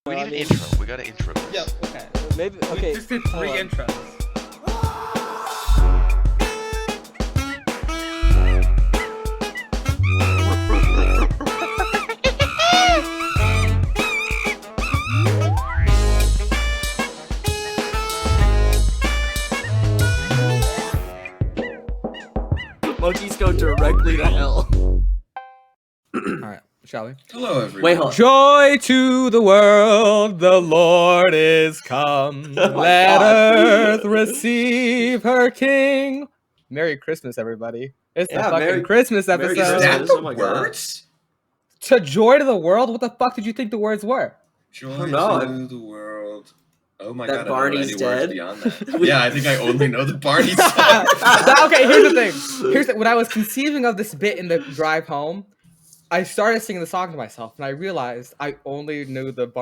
We need an intro. We got an intro. Yeah, okay. Maybe, okay. We just did 3 intros. Monkeys go directly to hell. Alright, shall we? Hello, everyone. Wait, hold on. Joy to the world, the Lord is come. Oh my Let God. earth receive her King. Merry Christmas, everybody. It's the Yeah, fucking Merry- Christmas Merry episode. Is Christmas. that Oh the my God. words? To joy to the world? What the fuck did you think the words were? Joy know. to the world. Oh my That God, I don't know Barney's any dead? words beyond that. Yeah, I think I only know the Barney's dead. Okay, here's the thing. When I was conceiving of this bit in the drive home, I started singing the song to myself, and I realized I only knew the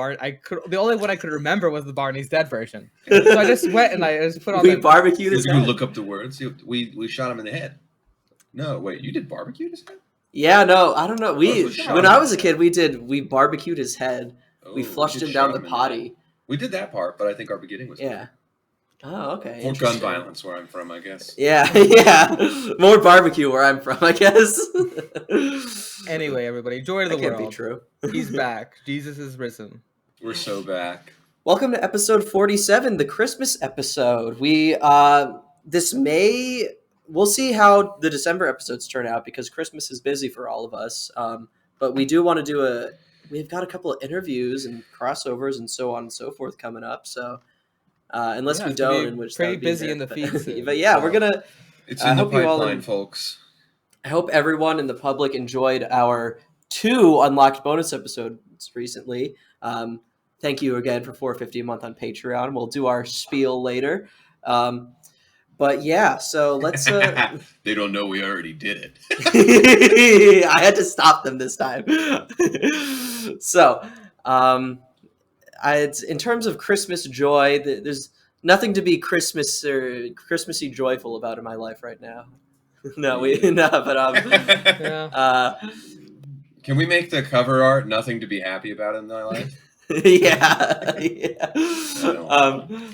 only one I could remember was the Barney's Dead version. So I just went and I just put on. We barbecued his Did you head. look up the words? We shot him in the head. No, wait, you did barbecue his head? Yeah, no, I don't know. When I was a kid, we barbecued his head. We flushed just him down shot the in head. potty. We did that part, but I think our beginning was Yeah. Oh, okay. more gun interesting. violence where I'm from, I guess. Yeah, yeah. More barbecue where I'm from, I guess. Anyway, everybody, joy to the That can't world. be true. He's back. Jesus is risen. We're so back. Welcome to episode 47, the Christmas episode. We'll see how the December episodes turn out because Christmas is busy for all of us. But we do want to we've got a couple of interviews and crossovers and so on and so forth coming up. So unless Yeah, we it's gonna don't, be in which pretty that would be busy there. in the feed soon, But yeah, so. we're gonna. It's I in the hope you all pipeline, folks. I hope everyone in the public enjoyed our 2 unlocked bonus episodes recently. Thank you again for $4.50 a month on Patreon. We'll do our spiel later. But yeah, so let's. They don't know we already did it. I had to stop them this time. So, it's in terms of Christmas joy, there's nothing to be Christmas or Christmassy joyful about in my life right now. Yeah. Can we make the cover art nothing to be happy about in my life? Yeah.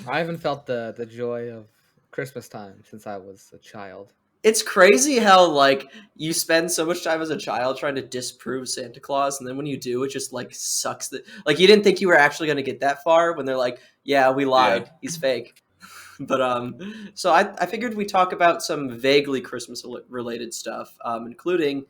I haven't felt the joy of Christmas time since I was a child. It's crazy how like you spend so much time as a child trying to disprove Santa Claus, and then when you do, it just like sucks. That like you didn't think you were actually going to get that far when they're like, "Yeah, we lied. Yeah. He's fake." But so I figured we talk about some vaguely Christmas related stuff, including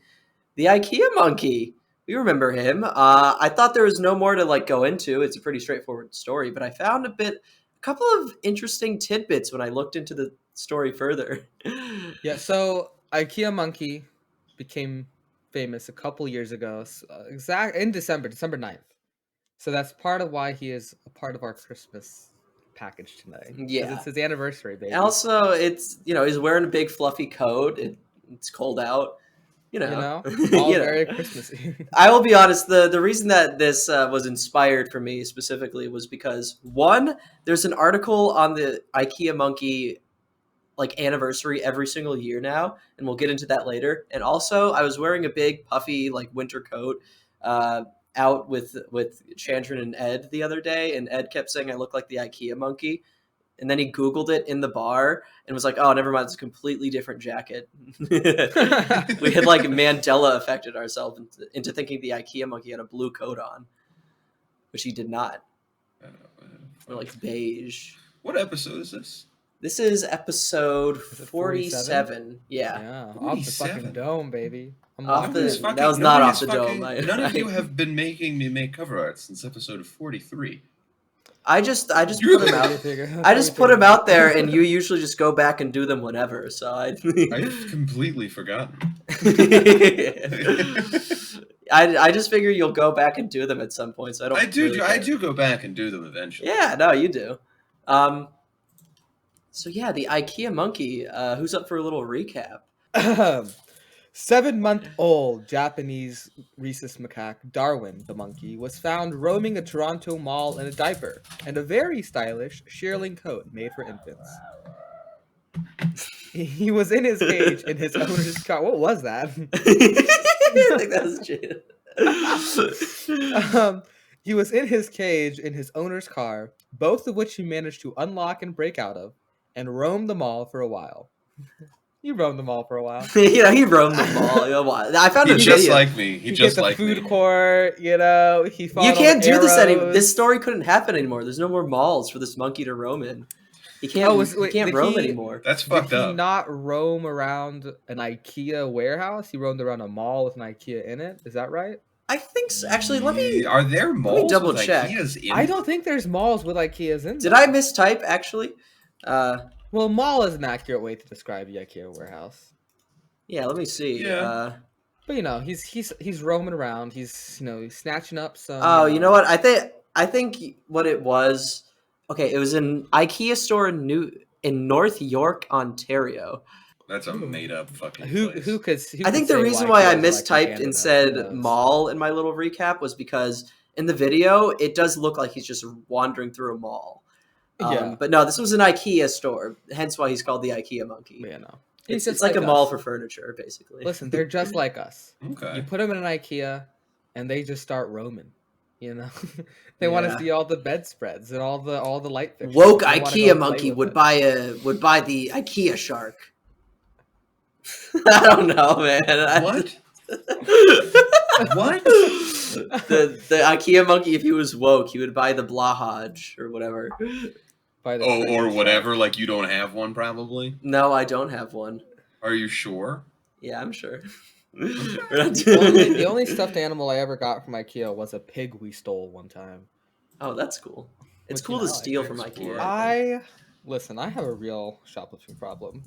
the IKEA monkey. We remember him. I thought there was no more to like go into. It's a pretty straightforward story, but I found a couple of interesting tidbits when I looked into the story further. Yeah, so IKEA monkey became famous a couple years ago, in December 9th. So that's part of why he is a part of our Christmas package today. 'Cause Yeah. it's his anniversary, baby. Also, it's he's wearing a big fluffy coat. It's cold out. All You know. very Christmassy. I will be honest. The reason that this was inspired for me specifically was because one, there's an article on the IKEA monkey like anniversary every single year now, and we'll get into that later. And also, I was wearing a big puffy like winter coat out with Chandran and Ed the other day, and Ed kept saying I look like the IKEA monkey. And then he Googled it in the bar and was like, "Oh, never mind. It's a completely different jacket." We had like Mandela affected ourselves into thinking the IKEA monkey had a blue coat on, which he did not. Or like beige. What episode is this? This is episode Is it 47. Yeah. Yeah, off the 47. fucking dome, baby. I'm Off locked the- in. that was not off the dome. None of you have been making me make cover art since episode 43. I just put him out. Figure- I just put him out there, and you usually just go back and do them whenever. So I've completely forgotten. I just figure you'll go back and do them at some point. So I don't. I do. really I care. do go back and do them eventually. Yeah, no, you do. So yeah, the IKEA monkey. Who's up for a little recap? 7-month-old Japanese rhesus macaque Darwin the monkey was found roaming a Toronto mall in a diaper and a very stylish shearling coat made for infants. He was in his cage in his owner's car. What was that? I think that was He was in his cage in his owner's car, both of which he managed to unlock and break out of, and roamed the mall for a while. He roamed the mall for a while. He roamed the mall. I found He a just video. like me. He He hit just the like food me. court, he You fought all can't the do this anymore. arrows. This story couldn't happen anymore. There's no more malls for this monkey to roam in. He can't Did roam he anymore. That's did fucked he up. not roam around an IKEA warehouse? He roamed around a mall with an IKEA in it. Is that right? I think so. Actually, let me Are there malls double with check. IKEAs in I them? don't think there's malls with IKEAs in Did them. I mistype actually? Well, mall is an accurate way to describe the IKEA warehouse. Yeah, let me see. Yeah. But he's roaming around. He's he's snatching up some. Oh, you know what? I think what it was. Okay, it was an IKEA store in North York, Ontario. That's a made up fucking Who place. who could who I could think the say reason why I IKEAs are like mistyped Canada? and Who said knows? mall in my little recap was because in the video it does look like he's just wandering through a mall. Yeah. But no, this was an IKEA store, hence why he's called the IKEA monkey. But, It's he's just like a mall us. for furniture, basically. Listen, they're just like us. Okay. You put them in an IKEA, and they just start roaming. They want to Yeah. see all the bedspreads and all the light fixtures. Woke They wanna go IKEA play monkey with would it. buy the IKEA shark. I don't know, man. What? What? The IKEA monkey, if he was woke, he would buy the Blahaj or whatever. By the Oh, treasure or shark. whatever. Like you don't have one, probably. No, I don't have one. Are you sure? Yeah, I'm sure. The only stuffed animal I ever got from IKEA was a pig we stole one time. Oh, that's cool. It's Which, cool to I like. steal from Thanks, IKEA. boy. I Listen, I have a real shoplifting problem.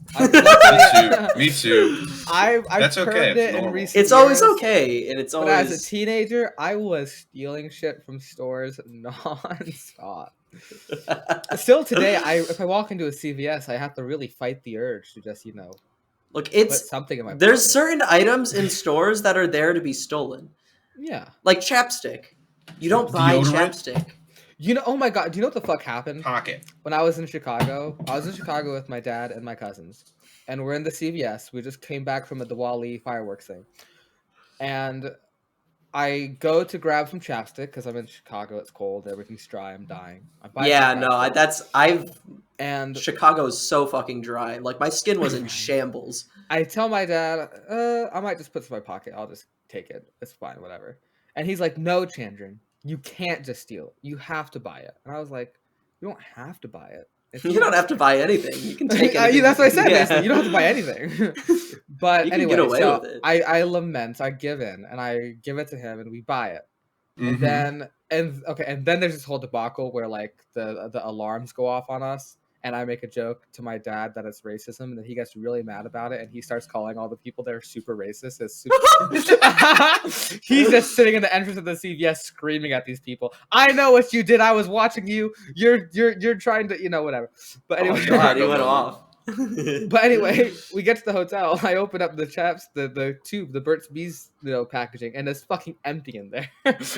Me too. I've That's okay, curbed it's it in normal. recent it's always years, okay, and it's But always as a teenager, I was stealing shit from stores nonstop. Still today, if I walk into a CVS, I have to really fight the urge to just look. put It's something in my there's pocket. certain items in stores that are there to be stolen, Yeah. like chapstick. You don't buy Deodorant? chapstick. Oh my god, do you know what the fuck happened? Pocket. When I was in Chicago, with my dad and my cousins, and we're in the CVS. We just came back from a Diwali fireworks thing, and I go to grab some chapstick because I'm in Chicago. It's cold. Everything's dry. I'm dying. I buy Yeah, some no, chapstick, and Chicago's so fucking dry. Like my skin was in shambles. I tell my dad, I might just put this in my pocket. I'll just take it. It's fine, whatever. And he's like, no, Chandran, you can't just steal it. You have to buy it. And I was like, you don't have to buy it. It's You don't have to chapstick." buy anything. You can take anything. That's what I said. Yeah. Basically, you don't have to buy anything. But You can anyway, get away so with it. I lament. I give in, and I give it to him, and we buy it. And Mhm. then there's this whole debacle where like the alarms go off on us, and I make a joke to my dad that it's racism, and then he gets really mad about it, and he starts calling all the people that are super racist as super. He's just sitting in the entrance of the CVS screaming at these people. I know what you did. I was watching you. You're trying to whatever. But Oh anyway, my god, he Chicago went moment. off. but anyway, we get to the hotel. I open up the tube, the Burt's Bees, packaging, and it's fucking empty in there.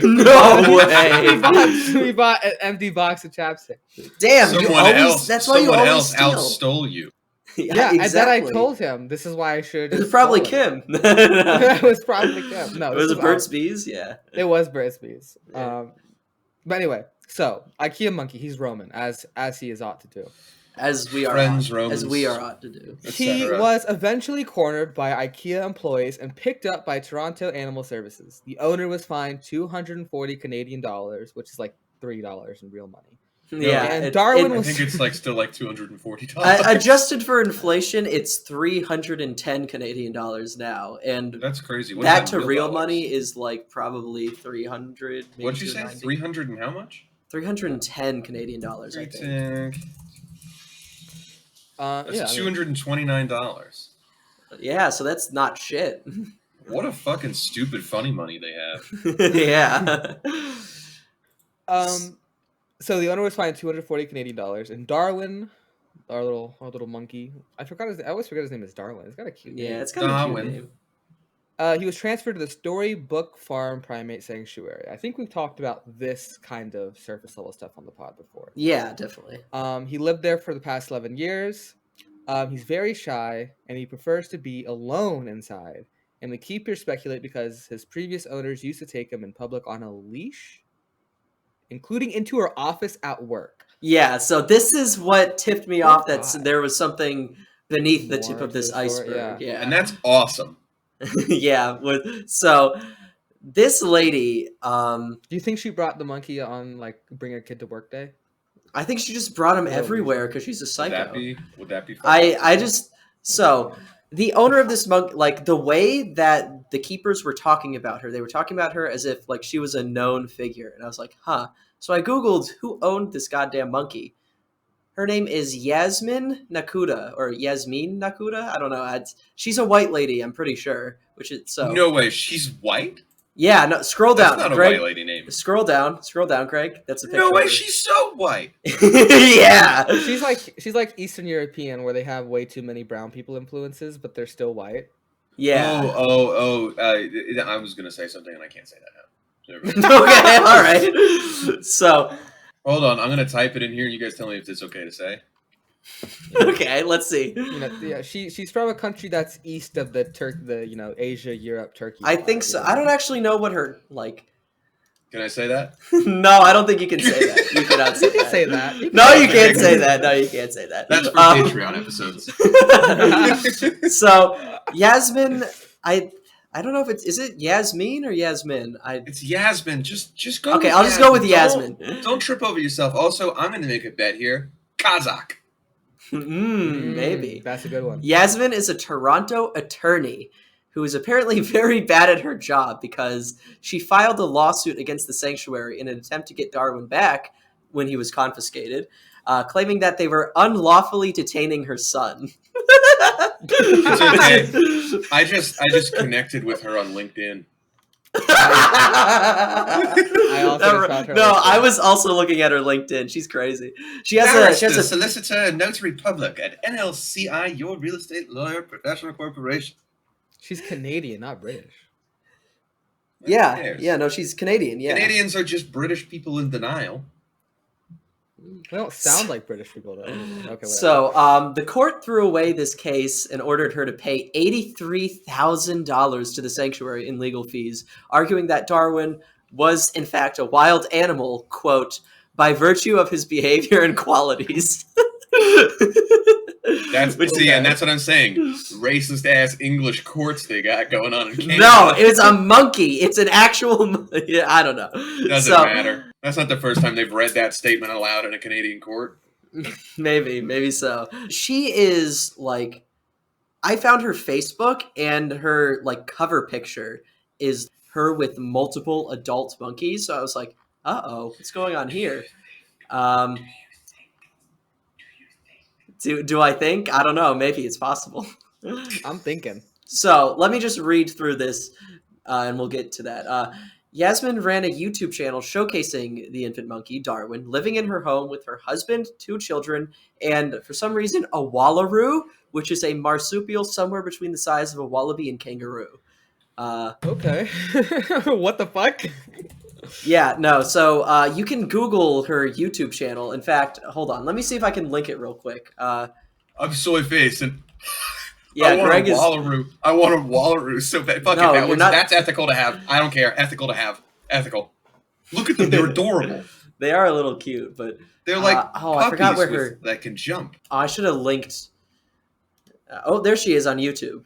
No we way. bought an empty box of chapstick. Damn, that's why you Someone always else steal. outstole you. Yeah, exactly. and then I told him this is why I should. It was probably Kim. It was probably Kim. No, It was a Burt's Bees. Yeah. It was Burt's Bees. Yeah. But anyway, so IKEA monkey, he's roaming as he is ought to do. As we are Friends, ought, as Romans. we are ought to do. He etc. was eventually cornered by IKEA employees and picked up by Toronto Animal Services. The owner was fined 240 Canadian dollars, which is like $3 in real money. Yeah, and Darwin I was think it's like still like $240. adjusted for inflation. It's 310 Canadian dollars now, and That's crazy. What is that in to real dollars? money is like probably 300. Maybe What'd you say? 290. 300 and how much? 310 Canadian dollars. I think. That's $229. Yeah, so that's not shit. What a fucking stupid funny money they have. Yeah. So the owner was fined 240 Canadian dollars, and Darwin, our little monkey, I always forget his name is Darwin. It's got a cute name. Yeah, it's kind of a cute Darwin. name. He was transferred to the Storybook Farm Primate Sanctuary. I think we've talked about this kind of surface level stuff on the pod before. Yeah, definitely. He lived there for the past 11 years. He's very shy, and he prefers to be alone inside. And the keepers speculate because his previous owners used to take him in public on a leash. including into her office at work. Yeah, so this is what tipped me Oh, off that God. there was something beneath the tip More of to this the story, iceberg. Yeah. And that's awesome. Yeah. So this lady, Do you think she brought the monkey on like bring a kid to work day? I think she just brought him Good old everywhere Lisa. because she's a Would that psycho. be fucked I up? I just so the owner of this monk, like the way that the keepers were talking about her, they were talking about her as if like she was a known figure, and I was like, huh. So I googled who owned this goddamn monkey. Her name is Yasmin Nakuda or Yasmin Nakuda. I don't know. She's a white lady, I'm pretty sure. Which is so. No way. She's white? Yeah. No. Scroll That's down, not a Greg. white lady name. Scroll down, Greg. That's a picture. No way. of her. She's so white. Yeah. She's like Eastern European, where they have way too many brown people influences, but they're still white. Yeah. I was gonna say something and I can't say that now. Okay. All right. So. Hold on. I'm gonna type it in here and you guys tell me if it's okay to say. Okay, let's see. Yeah, she's from a country that's east of the Asia, Europe, Turkey. I think so. I don't actually know what her like. Can I say that? No, I don't think you can say that. You cannot say You can that. say that. You No, can you say can't that. say that. No, you can't say that. That's for Patreon episodes. So Yasmin, I don't know if is it Yasmin or Yasmin. It's Yasmin. Just go. Okay, with I'll just go with Yasmin. Yasmin. Don't trip over yourself. Also, I'm gonna make a bet here. Kazakh. Maybe. That's a good one. Yasmin is a Toronto attorney who is apparently very bad at her job because she filed a lawsuit against the sanctuary in an attempt to get Darwin back when he was confiscated, claiming that they were unlawfully detaining her son. It's okay. I just connected with her on LinkedIn. I also just found her no, LinkedIn. I was also looking at her LinkedIn. She's crazy. She has Barrister, a solicitor, and notary public at NLCI, your real estate lawyer professional corporation. She's Canadian, not British. Who yeah, cares? yeah. No, she's Canadian. Yeah, Canadians are just British people in denial. They don't sound like British people though. Okay, whatever. So, the court threw away this case and ordered her to pay $83,000 to the sanctuary in legal fees, arguing that Darwin was, in fact, a wild animal, quote, by virtue of his behavior and qualities. And that's what I'm saying. Racist ass English courts they got going on in Canada. No, it's a monkey. It's an actual. Yeah, I don't know. Doesn't matter. That's not the first time they've read that statement aloud in a Canadian court. Maybe so. She is like, I found her Facebook and her like cover picture is her with multiple adult monkeys. So I was like, what's going on here? Do I think? I don't know. Maybe it's possible. I'm thinking. So let me just read through this, and we'll get to that. Yasmin ran a YouTube channel showcasing the infant monkey, Darwin, living in her home with her husband, 2 children, and for some reason, a wallaroo, which is a marsupial somewhere between the size of a wallaby and kangaroo. Okay. What the fuck? Yeah, no. So you can Google her YouTube channel. In fact, hold on. Let me see if I can link it real quick. I'm soy faced and Yeah, I want Greg a is. wallaroo. I want a wallaroo so bad. Fuck No, it, you're that not- that's ethical to have. I don't care. Ethical to have. Ethical. Look at them. They're adorable. They are a little cute, but They're like I forgot puppies where her. that can jump. I should have linked. There she is on YouTube.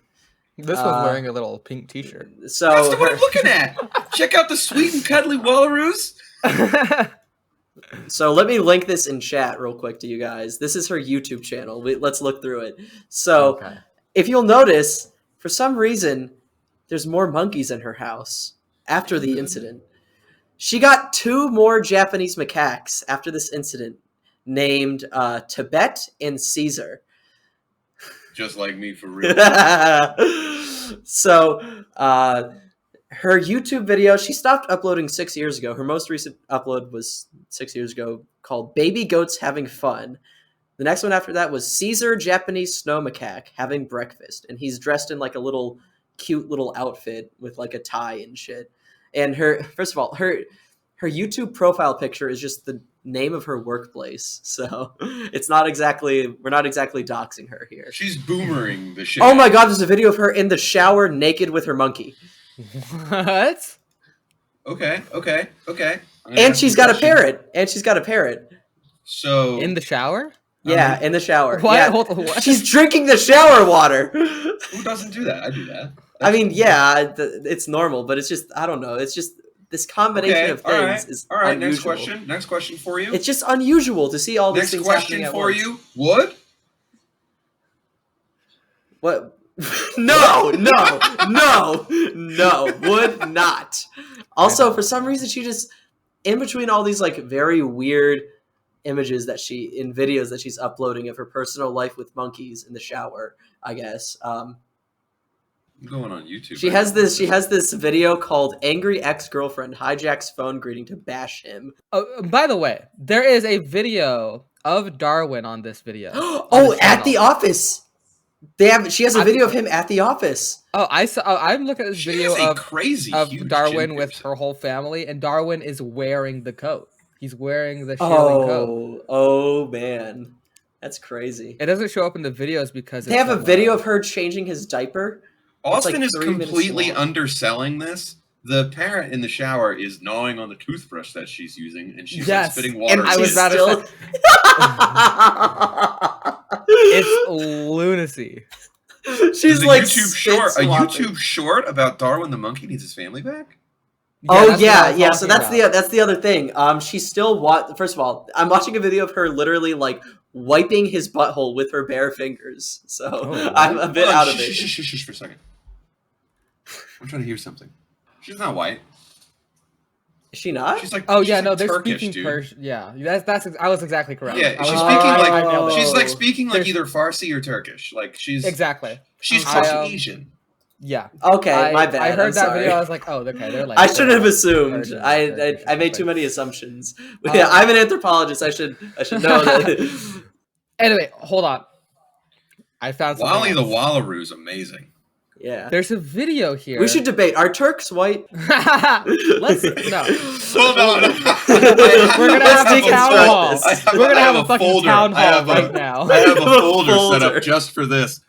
This one's wearing a little pink T-shirt. So That's the one I'm looking at. Check out the sweet and cuddly wallaroos. So let me link this in chat real quick to you guys. This is her YouTube channel. Let's look through it. So Okay. if you'll notice, for some reason, there's more monkeys in her house after the incident. She got 2 more Japanese macaques after this incident, named Tibet and Caesar. Just like me, for real. So her YouTube video, she stopped uploading 6 years ago. Her most recent upload was 6 years ago, called Baby Goats Having Fun. The next one after that was Caesar Japanese Snow Macaque Having Breakfast. And he's dressed in like a little cute little outfit with like a tie and shit. And first of all, her YouTube profile picture is just the name of her workplace. So we're not exactly doxing her here. She's boomering the shit. Oh my god, there's a video of her in the shower naked with her monkey. What? Okay. I'm gonna And ask you she's got a question. parrot. So In the shower? Yeah, in the shower. What? Yeah. Hold on, what? She's drinking the shower water. who doesn't do that? I do that. I mean, yeah, it's normal, but it's just, I don't know. It's just this combination Okay. of things is All right. unusual. Next question for you. It's just unusual to see all these Next things question happening at for once. you. Would? What? No, would not. Also, for some reason, she just, in between all these like very weird images that in videos that she's uploading of her personal life with monkeys in the shower, I guess. I'm going on YouTube. She has this video called "Angry Ex-Girlfriend Hijacks Phone Greeting to Bash Him." Oh, by the way, there is a video of Darwin on this video. Oh, at the office. She has a video of him at the office. Oh, I saw. I'm looking at this She video has a of crazy huge Darwin chin with piercing. her whole family, and Darwin is wearing the coat. He's wearing the shearling coat. Oh man, that's crazy. It doesn't show up in the videos because They have a video of her changing his diaper. Austin like is 3 minutes completely long. underselling this. The parrot in the shower is gnawing on the toothbrush that she's using, and she's Yes, spitting water. And I was she's about to still. It's lunacy. She's There's like a swapping. YouTube short about Darwin the monkey needs his family back. That's what I was yeah. So talking about. that's the other thing. She's still First of all, I'm watching a video of her literally like wiping his butthole with her bare fingers. So I'm a bit out of it. Shush for a second. I'm trying to hear something. She's not white. Is she not? She's like, Oh she's yeah, like no, they're Turkish, speaking dude. Persian. Yeah, that's. I was exactly correct. Yeah, I she's was- speaking I nailed like it. she's like speaking like There's- either Farsi or Turkish. Like she's exactly. she's I, Caucasian. Yeah. Okay, my bad. I heard I'm that sorry. video. I was like, oh, okay, they're like. I should have assumed. Persian or I Turkish or made too something. many assumptions. Yeah, I'm an anthropologist. I should know that. Anyway, hold on. I found something. Wally the else. Wallaroo is amazing. Yeah. There's a video here. We should debate. Are Turks white? Let's no. Hold on. We're gonna have a Let's town deconstruct hall. this. We're gonna have a fucking folder. town I have hall a- right now. I have a folder set folder. up just for this.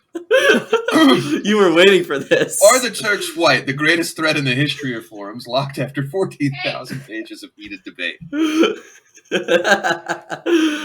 You were waiting for this. Are the Turks white? The greatest threat in the history of forums, locked after 14,000 pages of heated debate.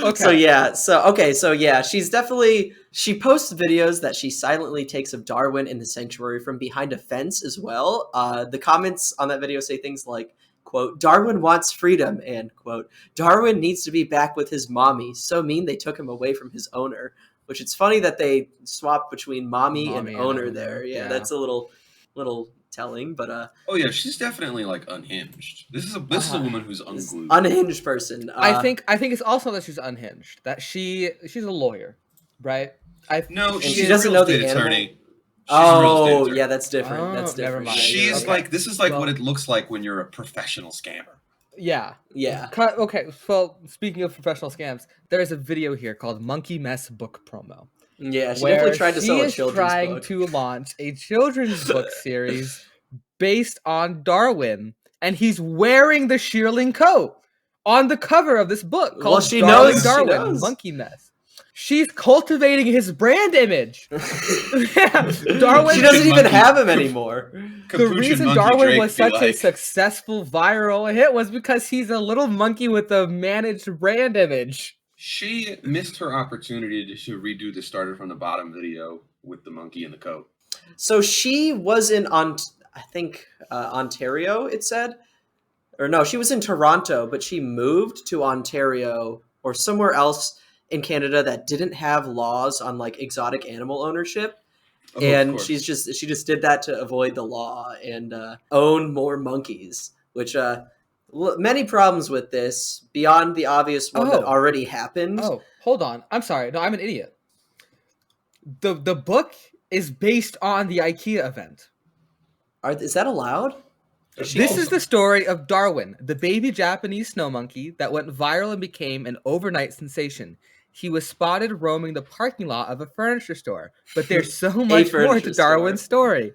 Okay. So yeah, she posts videos that she silently takes of Darwin in the sanctuary from behind a fence as well. The comments on that video say things like, quote, "Darwin wants freedom," and quote, "Darwin needs to be back with his mommy. So mean they took him away from his owner." Which it's funny that they swap between mommy and owner there. Yeah, that's a little telling, but Oh yeah, she's definitely like unhinged. This is a woman who's unglued. unhinged person. I think it's also that she's unhinged. That she's a lawyer, right? No, she she's doesn't a real know the estate animal? attorney. She's a real estate Oh, attorney. yeah, that's different. Oh, That's different. never mind. She's Okay. like, this is like Well- what it looks like when you're a professional scammer. Yeah. Yeah. Okay. Well, speaking of professional scams, there is a video here called "Monkey Mess Book Promo." Yeah, she where definitely tried to sell a she is children's trying book. to launch a children's book series based on Darwin, and he's wearing the shearling coat on the cover of this book called she Darwin, knows, Darwin, she knows. Monkey Mess. She's cultivating his brand image. Darwin. She doesn't even Monkey. have him anymore. The Capuchin reason monkey Darwin Drake was be such a like, successful viral hit was because he's a little monkey with a managed brand image. She missed her opportunity to redo the starter from the bottom video with the monkey in the coat. So she was in I think Ontario, it said. Or no, she was in Toronto, but she moved to Ontario or somewhere else in Canada that didn't have laws on like exotic animal ownership. Oh, of And course. she just did that to avoid the law and own more monkeys, which many problems with this beyond the obvious one that Oh. already happened. Oh, hold on. I'm sorry. No, I'm an idiot. The book is based on the IKEA event. Is that allowed? This is the story of Darwin, the baby Japanese snow monkey that went viral and became an overnight sensation. He was spotted roaming the parking lot of a furniture store, but there's so much more to furniture Darwin's story.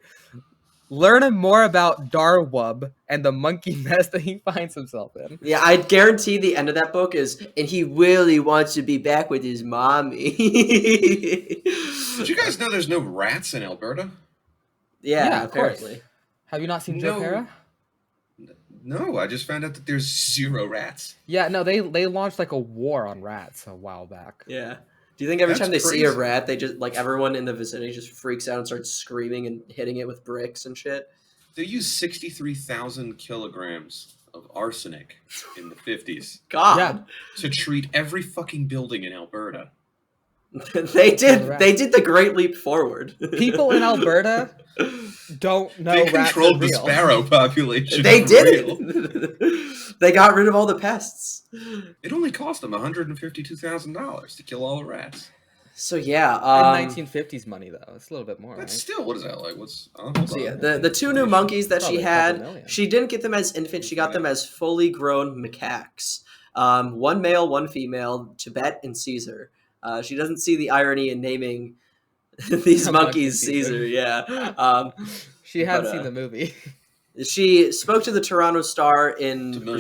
Learn more about Darwub and the monkey mess that he finds himself in. Yeah, I guarantee the end of that book is, and he really wants to be back with his mommy. Did you guys know there's no rats in Alberta? Yeah, Yeah, of course. apparently. Have you not seen Joe No. Pera? No, I just found out that there's 0 rats. Yeah, no, they launched like a war on rats a while back. Yeah. Do you think every That's time they see a crazy. rat, they just like everyone in the vicinity just freaks out and starts screaming and hitting it with bricks and shit? They used 63,000 kilograms of arsenic in the 50s God, to treat every fucking building in Alberta. they did. rats. They did the great leap forward. People in Alberta don't know They rats are controlled the real. sparrow population. They for did real. it. They got rid of all the pests. It only cost them $152,000 to kill all the rats. So yeah, In 1950s money though, it's a little bit more. That's Right? still, what is that like? What's hold so yeah, on. the two new monkeys that Probably she a couple had, million. she didn't get them as infants. She got them as fully grown macaques. One male, one female, Tibet and Caesar. She doesn't see the irony in naming these monkeys Caesar. Yeah. She hadn't but, seen the movie. She spoke to the Toronto Star in It's $1 million.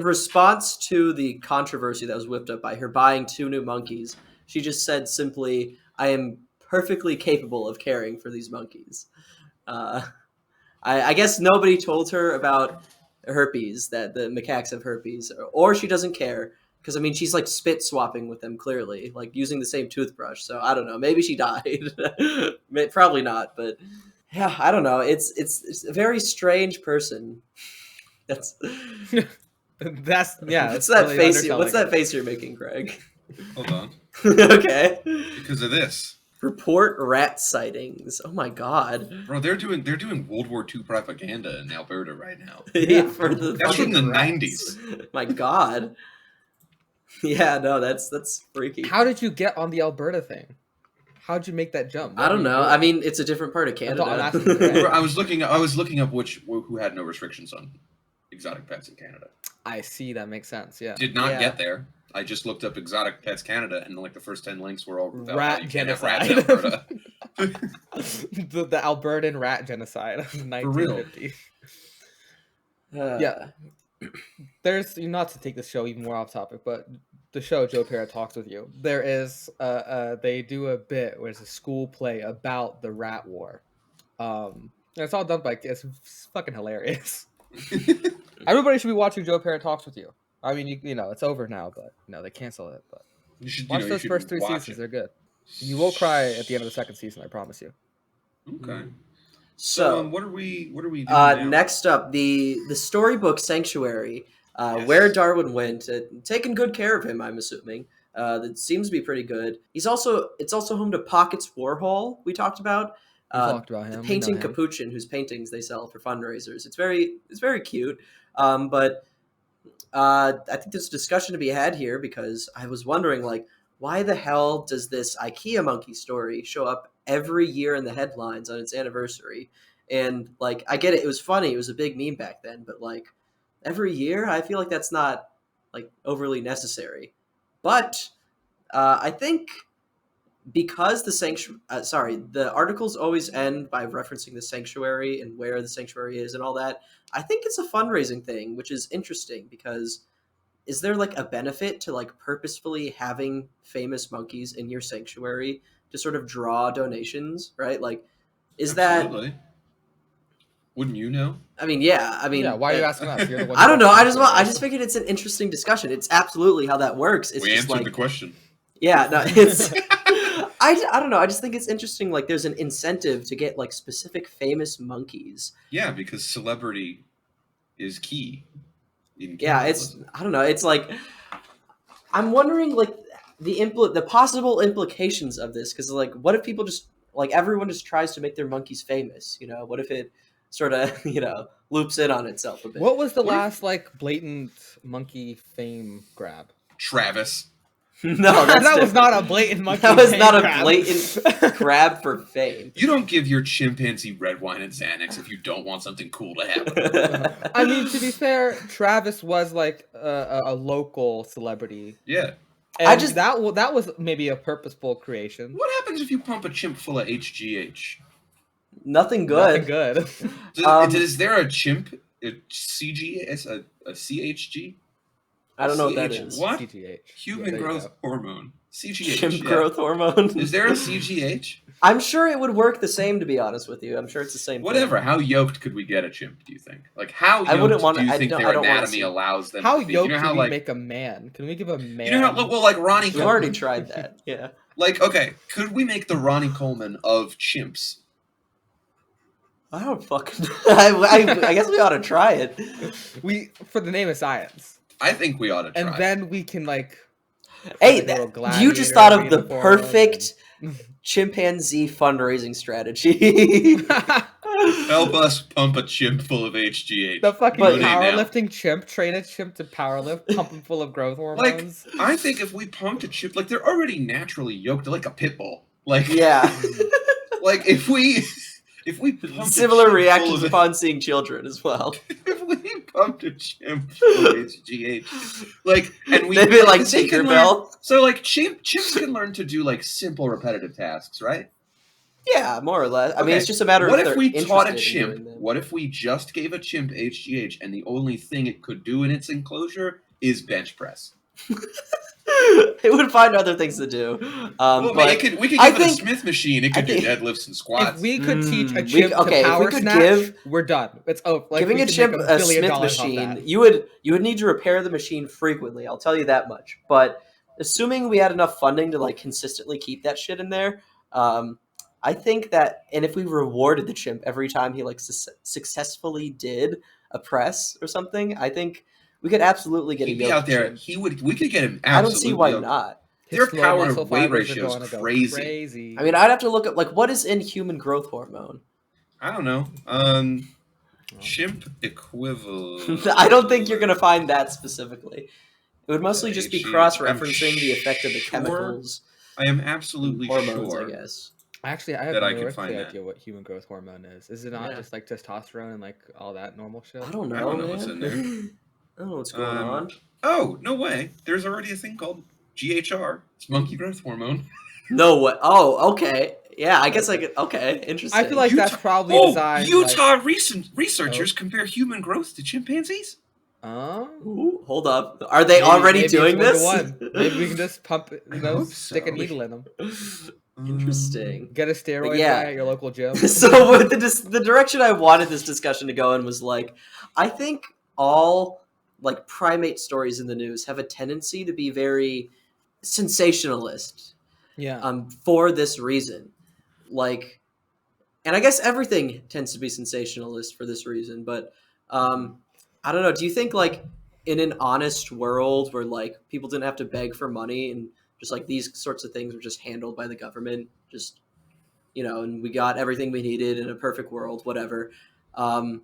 response to the controversy that was whipped up by her buying 2 new monkeys. She just said simply, "I am perfectly capable of caring for these monkeys." I guess nobody told her about herpes, that the macaques have herpes, or she doesn't care. Because I mean, she's like spit swapping with them clearly, like using the same toothbrush. So I don't know. Maybe she died. Probably not, but yeah, I don't know. It's a very strange person. That's That's what's that's that really face? underselling What's that it. face you're making, Greg? Hold on. Okay. Because of this. Report rat sightings. Oh my god. Bro, they're doing World War II propaganda in Alberta right now. Yeah. For the That's from the fucking 90s. My god. Yeah, no, that's freaky. How did you get on the Alberta thing? How'd you make that jump? I What don't were you know. doing? I mean, it's a different part of Canada. I'm asking Greg. Bro, I was looking up who had no restrictions on exotic pets in Canada. I see. That makes sense. Yeah. Did not Yeah. get there. I just looked up exotic pets Canada, and like the first 10 links were all about Rat how you can't have rats genocide. in Alberta. the Albertan rat genocide of 1950. Yeah. There's, not to take this show even more off topic, but the show Joe Pera Talks With You, there is they do a bit where it's a school play about the rat war. And it's all done by kids. It's fucking hilarious. Everybody should be watching Joe Pera Talks With You. I mean, you know, it's over now, but they cancel it. But You should, watch you those should first 3 watch seasons; it. they're good. You will cry at the end of the 2nd season, I promise you. Okay. So, what are we doing now? next up, the storybook Sanctuary, Yes. where Darwin went, taking good care of him. I'm assuming that seems to be pretty good. It's also home to Pockets Warhol. We talked about. We talked about The him. painting we know him. capuchin, whose paintings they sell for fundraisers. It's very cute. But I think there's a discussion to be had here because I was wondering, like, why the hell does this IKEA monkey story show up every year in the headlines on its anniversary? And like, I get it; it was funny, it was a big meme back then. But like, every year, I feel like that's not like overly necessary. But I think because the articles always end by referencing the sanctuary and where the sanctuary is and all that. I think it's a fundraising thing, which is interesting because is there like a benefit to like purposefully having famous monkeys in your sanctuary to sort of draw donations, right? Like, is Absolutely. Wouldn't you know? that? I mean, yeah. I mean, Yeah, why are you asking us? You're the one I who don't know. works I in just sanctuaries. figured it's an interesting discussion. It's absolutely how that works. It's We just answered like the question. yeah, no, it's I don't know. I just think it's interesting. Like, there's an incentive to get like specific famous monkeys. Yeah, because celebrity is key in Yeah, capitalism. I don't know. It's like I'm wondering like the possible implications of this because like what if people just like everyone just tries to make their monkeys famous? You know, what if it sort of loops in on itself a bit? What was the What if- last like blatant monkey fame grab? Travis. No, that's that was different. not a blatant monkey. That was fame not a grab. blatant grab for fame. You don't give your chimpanzee red wine and Xanax if you don't want something cool to happen. I mean, to be fair, Travis was like a local celebrity. Yeah. And that that was maybe a purposeful creation. What happens if you pump a chimp full of HGH? Nothing good. Nothing good. Is there a chimp, a CG, a CHG? I don't know what that CH is. What? CGH. Human There you growth go. hormone. CGH. Chimp yeah. growth hormone. Is there a CGH? I'm sure it would work the same, to be honest with you. I'm sure it's the same Whatever. thing. How yoked could we get a chimp, do you think? Like, how I wouldn't yoked want do you I think don't their I don't wanna anatomy see. allows them How to be? yoked You know how, can we like, make a man? Can we give a man? you know how, well, like, Ronnie We've already Coleman. tried that. Yeah. Like, okay, could we make the Ronnie Coleman of chimps? I don't fucking. I guess we ought to try it. we for the name of science, I think we ought to try. and then we can like. Hey, like, a little you just gladiator thought of the uniform perfect chimpanzee fundraising strategy. Help us pump a chimp full of HGH. The fucking But- powerlifting chimp, train a chimp to powerlift, pump him full of growth Like, hormones. I think if we pumped a chimp, like, they're already naturally yoked like a pit bull. Like, Yeah. like if we pumped Similar a chimp reactions full of, upon seeing children as well. if we pumped a chimp full of HGH, like, and we Maybe like they can learn. Tinkerbell. So, like, chimps can learn to do like simple repetitive tasks, right? Yeah, more or less. I mean, Okay, it's just a matter what of if they're we taught a interested in doing chimp? them. What if we just gave a chimp HGH, and the only thing it could do in its enclosure is bench press? It would find other things to do. Well, But we could I give it a think- Smith machine. It I could do think- deadlifts and squats. If we could teach a we- chimp okay, to if we power could snatch, give- we're done. It's over. Like, giving we a could chimp make a $1 billion Smith off machine, that. you would need to repair the machine frequently. I'll tell you that much. But assuming we had enough funding to like consistently keep that shit in there, I think that, and if we rewarded the chimp every time he like successfully did a press or something, I think we could absolutely get He'd a be yoked out there. chimp. We could get him. I don't Absolutely see why yoked. not. His Their slow power to muscle weight fibers ratio is are going crazy. crazy. I mean, I'd have to look up like what is in human growth hormone. I don't know. Chimp equivalent. I don't think you're gonna find that specifically. It would mostly just be HGH. cross-referencing the effect of the Sure. chemicals, I am and absolutely hormones, sure. I guess. Actually, I have that I no could find idea that. what human growth hormone is. Is it not Yeah. just like testosterone and like all that normal shit? I don't know, I don't know man. what's in there. I don't know what's going on. Oh, no way. There's already a thing called GHR. It's monkey growth hormone. No way. Oh, okay. Yeah, I guess I could. Okay, interesting. I feel like that's probably Oh, designed. Utah researchers compare human growth to chimpanzees. Ooh, hold up. Are they already doing it's this? 1-to-1. Maybe we can just pump, I hope stick a so. needle in them. Interesting. Get a steroid yeah. guy at your local gym. So with the direction I wanted this discussion to go in was like, I think all like primate stories in the news have a tendency to be very sensationalist. Yeah. For this reason, like, and I guess everything tends to be sensationalist for this reason. But I don't know. Do you think like in an honest world where like people didn't have to beg for money and just like these sorts of things were just handled by the government, just and we got everything we needed in a perfect world, whatever. Do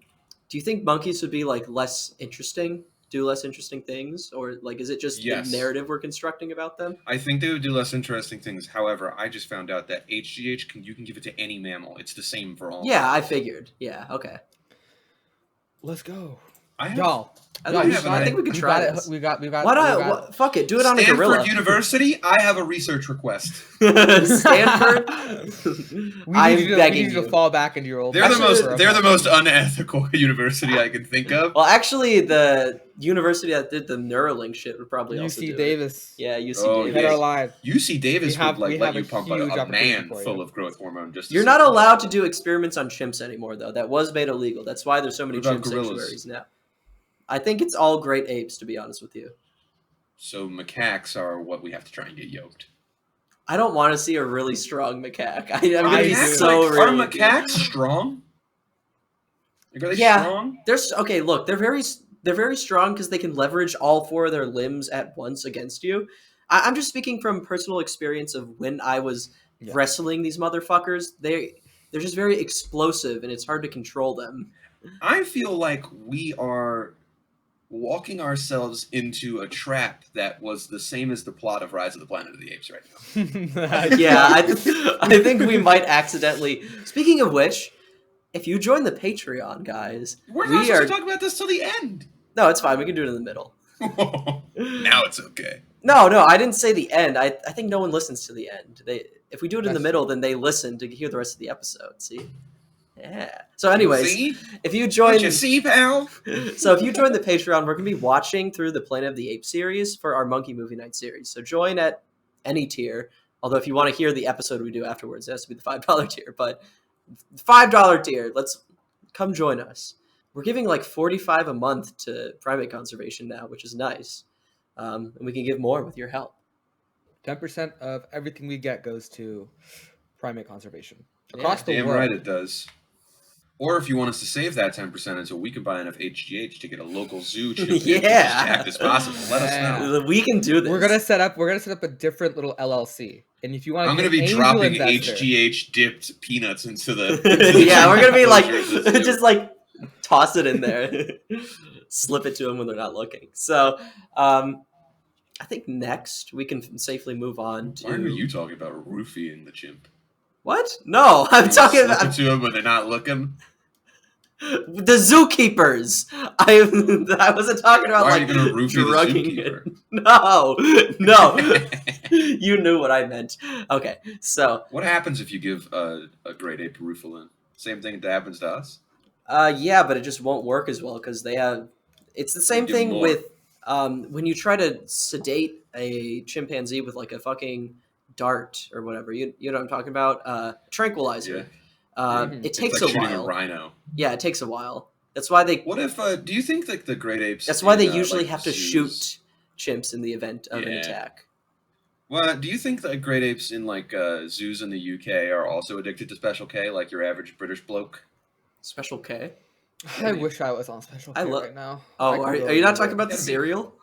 you think monkeys would be like less interesting, do less interesting things, or like is it just Yes. the narrative we're constructing about them? I think they would do less interesting things. However, I just found out that HGH you can give it to any mammal. It's the same for all. Yeah, I figured. Yeah, okay. Let's go. I have, Y'all. I Y'all, think, have I an think we could we try got this. it. We got. Why not? Fuck it. Do it on a gorilla. Stanford University, I have a research request. Stanford. I'm we begging need you you. to fall back into your old. They're Actually, the most unethical university I can think of. Well, actually, the university that did the Neuralink shit would probably also do UC it. Davis. Yeah, UC Oh, Davis. Hit yeah. our line. UC Davis We have would let a you pump huge a opportunity man for you. full of growth hormone. Just to You're see not it. allowed to do experiments on chimps anymore, though. That was made illegal. That's why there's so many What about chimp gorillas? sanctuaries now. I think it's all great apes, to be honest with you. So macaques are what we have to try and get yoked. I don't want to see a really strong macaque. I'm I gonna be do. so Are real. macaques strong? Like, are they Yeah. strong? Okay. Look, they're very strong because they can leverage all four of their limbs at once against you. I'm just speaking from personal experience of when I was wrestling these motherfuckers. They're just very explosive, and it's hard to control them. I feel like we are walking ourselves into a trap that was the same as the plot of Rise of the Planet of the Apes right now. Yeah, I think we might accidentally. Speaking of which, if you join the Patreon, guys, We're not supposed to talk about this till the end. No, it's fine. We can do it in the middle. Now it's okay. No, I didn't say the end. I think no one listens to the end. If we do it in the middle, then they listen to hear the rest of the episode. See? Yeah. So, anyways, See? if you Don't join, you see, pal? so if you join the Patreon, we're gonna be watching through the Planet of the Apes series for our Monkey Movie Night series. So join at any tier. Although if you want to hear the episode we do afterwards, it has to be the $5 tier. But $5 tier, let's come join us. We're giving like 45 a month to primate conservation now, which is nice, and we can give more with your help. 10% of everything we get goes to primate conservation across the Damn world. right it does. Or if you want us to save that 10% until we can buy enough HGH to get a local zoo chimpanzee as jacked as possible, let us know. We can do this. We're gonna set up a different little LLC, and if you want, I'm to gonna be angel dropping investor, HGH dipped peanuts into the. Yeah, we're gonna be like, enclosure of the zoo. just like toss it in there, slip it to them when they're not looking. So, I think next we can safely move on to. Why are you talking about roofing the chimp? What? No, I'm talking Slip about it to them when they're not looking. the zookeepers. I wasn't talking about Why are like you gonna roofie the drugging it. zookeeper? No. You knew what I meant. Okay, so What happens if you give a great ape roofalin? Same thing that happens to us. yeah, but it just won't work as well because they have. It's the same give 'em thing more. with when you try to sedate a chimpanzee with like a fucking dart or whatever. You know what I'm talking about? Tranquilizer. Yeah. It It's takes like a shooting while. a rhino. Yeah, it takes a while. That's why they. What if? Do you think like the great apes? That's why they in, usually like, have to zoos- shoot chimps in the event of an Yeah. attack. Well, do you think that great apes in like zoos in the UK are also addicted to Special K, like your average British bloke? Special K. I wish I was on Special I K love. right now. Oh, I could are really you not use talking it. about the Gotta be- cereal?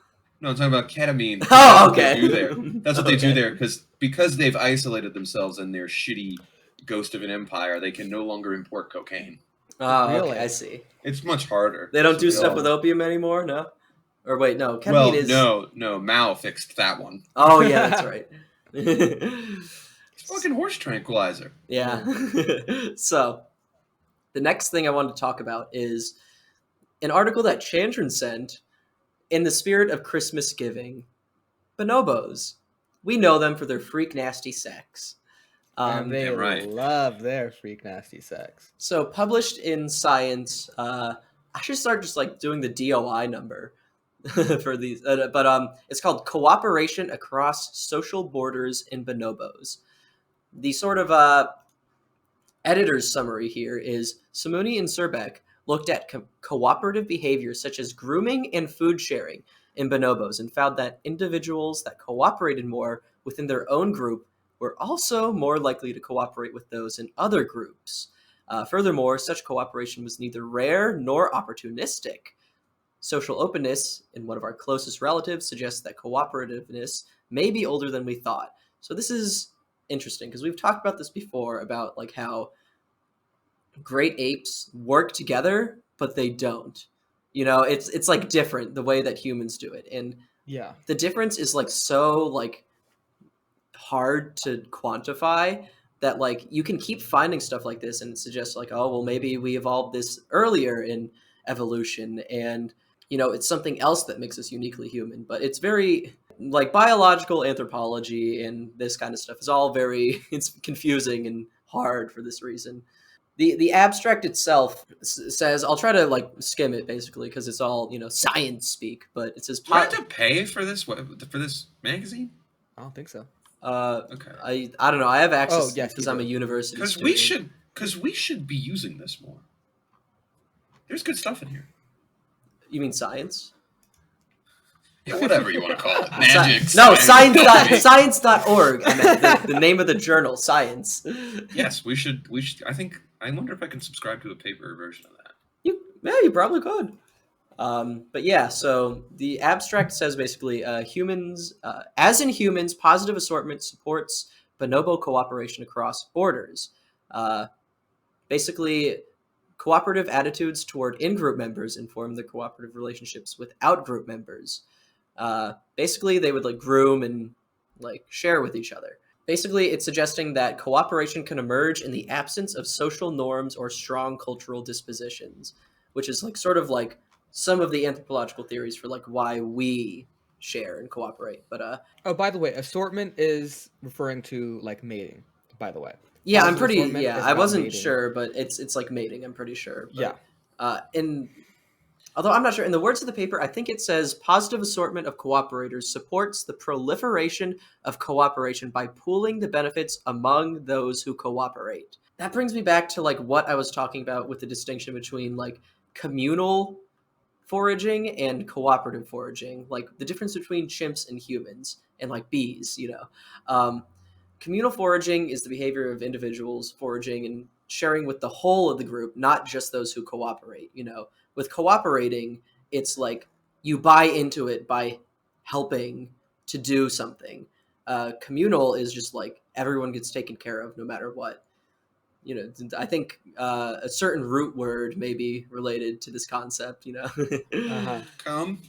No, I'm talking about ketamine. Oh, That's what okay. they do there. That's what they do Okay. there because they've isolated themselves in their shitty ghost of an empire. They can no longer import cocaine. Oh, Really? okay. I see. It's much harder. They don't So do stuff all- with opium anymore. No. Or wait, no. Ketamine Well, is. no. Mao fixed that one. Oh yeah, that's right. It's fucking horse tranquilizer. Yeah. So, the next thing I wanted to talk about is an article that Chandran sent in the spirit of Christmas giving. Bonobos. We know them for their freak nasty sex. And they Damn right. love their freak nasty sex. So published in Science, I should start just like doing the DOI number for these, but it's called Cooperation Across Social Borders in Bonobos. The sort of editor's summary here is Simoni and Serbeck looked at cooperative behaviors such as grooming and food sharing in bonobos and found that individuals that cooperated more within their own group were also more likely to cooperate with those in other groups. Furthermore, such cooperation was neither rare nor opportunistic. Social openness in one of our closest relatives suggests that cooperativeness may be older than we thought. So this is interesting because we've talked about this before about like how great apes work together, but they don't. You know, it's like different the way that humans do it, and Yeah. the difference is like so like hard to quantify that like you can keep finding stuff like this and suggest like, oh well, maybe we evolved this earlier in evolution, and you know it's something else that makes us uniquely human. But it's very like biological anthropology and this kind of stuff is all very it's confusing and hard for this reason. The abstract itself says I'll try to like skim it basically because it's all science speak, but it says Do I have to pay for this magazine? I don't think so. Okay. I don't know. I have access Oh, yes, because you I'm a do. university Because student. we should be using this more. There's good stuff in here. You mean science? Yeah, whatever you want to call it. Magic. No, science. science.org. I meant the name of the journal, Science. Yes, we should. I wonder if I can subscribe to a paper version of that. You probably could. But yeah, so the abstract says basically humans, as in humans, positive assortment supports bonobo cooperation across borders. Basically, cooperative attitudes toward in-group members inform the cooperative relationships with out-group members. Basically, they would like groom and like share with each other. Basically, it's suggesting that cooperation can emerge in the absence of social norms or strong cultural dispositions, which is like sort of like some of the anthropological theories for like why we share and cooperate. But Oh, by the way, assortment is referring to like mating. By the way, Yeah, I'm Positive pretty. assortment Yeah, is I about wasn't mating. sure, but it's like mating. I'm pretty sure. Yeah. But, in although I'm not sure, in the words of the paper, I think it says positive assortment of cooperators supports the proliferation of cooperation by pooling the benefits among those who cooperate. That brings me back to like what I was talking about with the distinction between like communal foraging and cooperative foraging, like the difference between chimps and humans and like bees, communal foraging is the behavior of individuals foraging and sharing with the whole of the group, not just those who cooperate. With cooperating, it's like you buy into it by helping to do something. Communal is just like everyone gets taken care of no matter what. I think a certain root word may be related to this concept. Uh-huh. Come.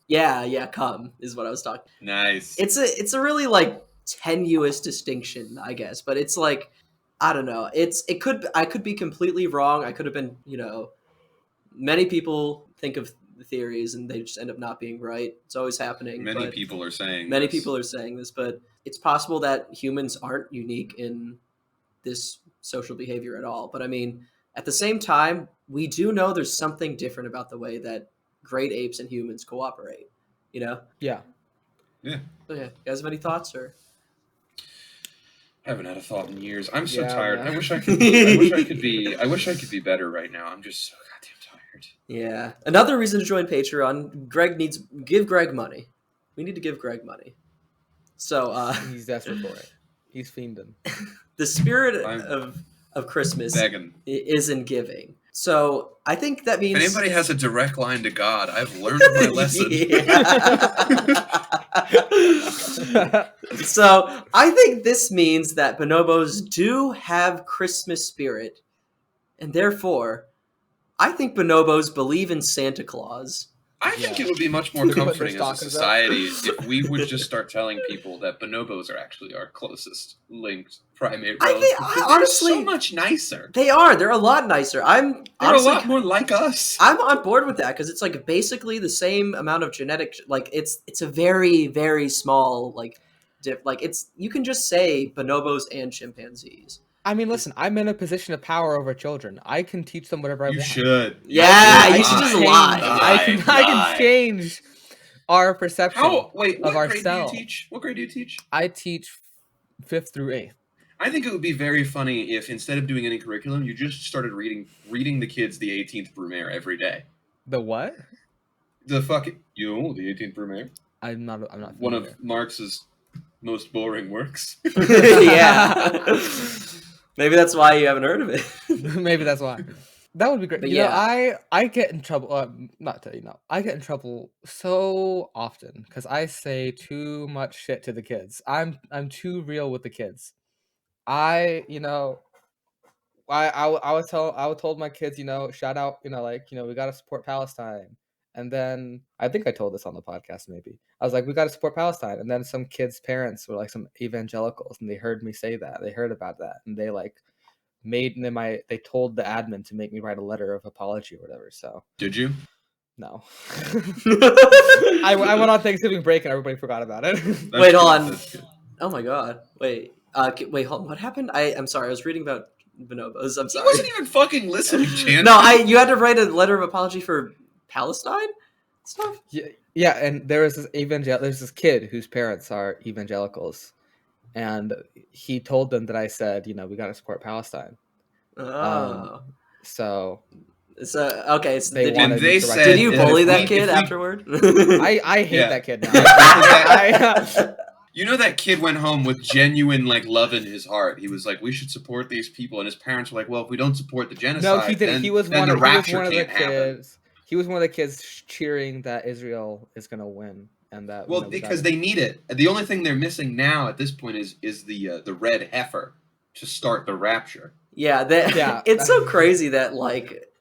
Yeah, come is what I was talking. Nice. It's a really like tenuous distinction, I guess, but it's like I don't know. I could be completely wrong. I could have been, many people think of the theories and they just end up not being right. It's always happening. Many But people are saying many this. people are saying this, but it's possible that humans aren't unique in this social behavior at all. But I mean, at the same time, we do know there's something different about the way that great apes and humans cooperate. Yeah. Yeah. So yeah, you guys have any thoughts or? I haven't had a thought in years. I'm so Yeah, tired. man. I wish I could be. I wish I could be. I wish I could be better right now. I'm just so goddamn tired. Yeah. Another reason to join Patreon. Give Greg money. We need to give Greg money. So He's desperate for it. He's fiending. the spirit I'm of Christmas begging. is in giving. So I think that If means anybody has a direct line to God, I've learned my lesson. So I think this means that bonobos do have Christmas spirit, and therefore, I think bonobos believe in Santa Claus. I think Yeah. it would be much more Put their comforting as a stockings up. society if we would just start telling people that bonobos are actually our closest linked primate I relatives. think Because honestly, they're so much nicer. they are. They're a lot nicer. I'm They're honestly a lot more like us. I'm on board with that because it's like basically the same amount of genetic. Like it's a very very small like it's you can just say bonobos and chimpanzees. I mean, listen, I'm in a position of power over children. I can teach them whatever I You want. should. Yeah, I you can should just change- lie. I can change our perception What of grade do you ourselves. teach? What grade do you teach? I teach 5th through 8th. I think it would be very funny if instead of doing any curriculum, you just started reading the kids the 18th Brumaire every day. The what? The fucking the 18th Brumaire. I'm not One familiar. of Marx's most boring works. Yeah. Maybe that's why you haven't heard of it. Maybe that's why. That would be great. But You know, yeah. I get in trouble. Not to I get in trouble so often because I say too much shit to the kids. I'm too real with the kids. I I would told my kids, shout out, we gotta support Palestine. And then I think I told this on the podcast maybe. I was like, we gotta support Palestine. And then some kids' parents were like some evangelicals and they heard me say that. They heard about that and they like they told the admin to make me write a letter of apology or whatever. So Did you? no. I went on Thanksgiving break and everybody forgot about it. Wait, hold on. That's good. Oh my god. Wait. Wait, hold on. What happened? I'm sorry. I was reading about bonobos. I'm He sorry. wasn't even fucking listening, Chan. No, you had to write a letter of apology for Palestine stuff? Yeah, and there's this kid whose parents are evangelicals, and he told them that I said, we got to support Palestine. Oh. So okay. So they wanted me to write. did you that bully if that we- kid if we- afterward? I hate Yeah. that kid now. You know that kid went home with genuine love in his heart. He was like, "We should support these people," and his parents were like, "Well, if we don't support the genocide, No, he didn't. then, He was then one the of rapture the can't happen." kids. He was one of the kids cheering that Israel is gonna win, and that Well, because they need it. The only thing they're missing now at this point is the red heifer to start the rapture. Yeah, Yeah. It's so crazy that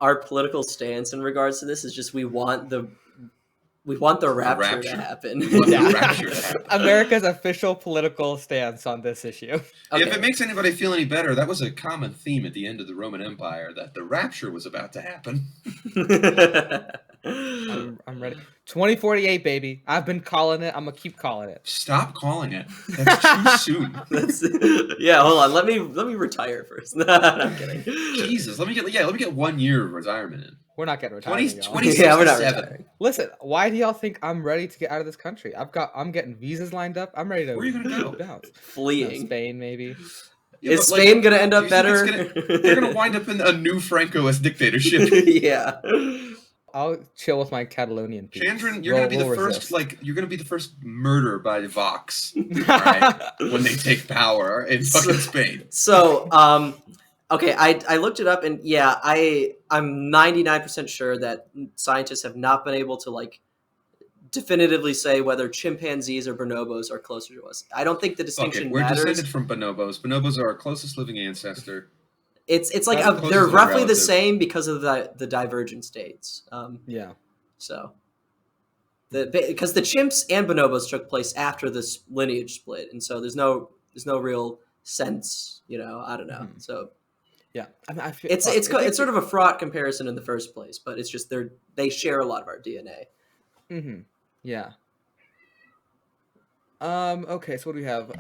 our political stance in regards to this is just we want the rapture to rapture. happen. We want the rapture to happen. America's official political stance on this issue. Okay. If it makes anybody feel any better, that was a common theme at the end of the Roman Empire, that the rapture was about to happen. I'm ready. 2048, baby. I've been calling it. I'm gonna keep calling it. Stop calling it. That's too soon. Yeah, hold on. Let me retire first. No, I'm kidding. Jesus, let me get 1 year of retirement in. We're not getting 20, retired, y'all. 20 Yeah, we're not 67. retiring. Listen, why do y'all think I'm ready to get out of this country? I'm getting visas lined up. I'm ready to. Where are you gonna go? Bounce. Fleeing. Spain, maybe. Yeah, Is but, like, Spain gonna end do up you think it's better? they're gonna wind up in a new Francoist dictatorship. Yeah. I'll chill with my Catalonian peeps. Chandran, you're gonna be the first resist. you're gonna be the first murder by Vox, right? When they take power in fucking Spain. So, okay, I looked it up, and yeah, I'm 99% sure that scientists have not been able to like definitively say whether chimpanzees or bonobos are closer to us. I don't think the Fuck distinction it, we're matters. descended from bonobos. Bonobos are our closest living ancestor. It's like That's they're closest roughly the relative. same because of the divergent states. Yeah. So. Because the chimps and bonobos took place after this lineage split, and so there's no real sense, I don't know. Mhm. So Yeah. I mean, I feel, it's sort of a fraught comparison in the first place, but it's just they share a lot of our DNA. Mm-hmm. Yeah. Okay. So what do we have?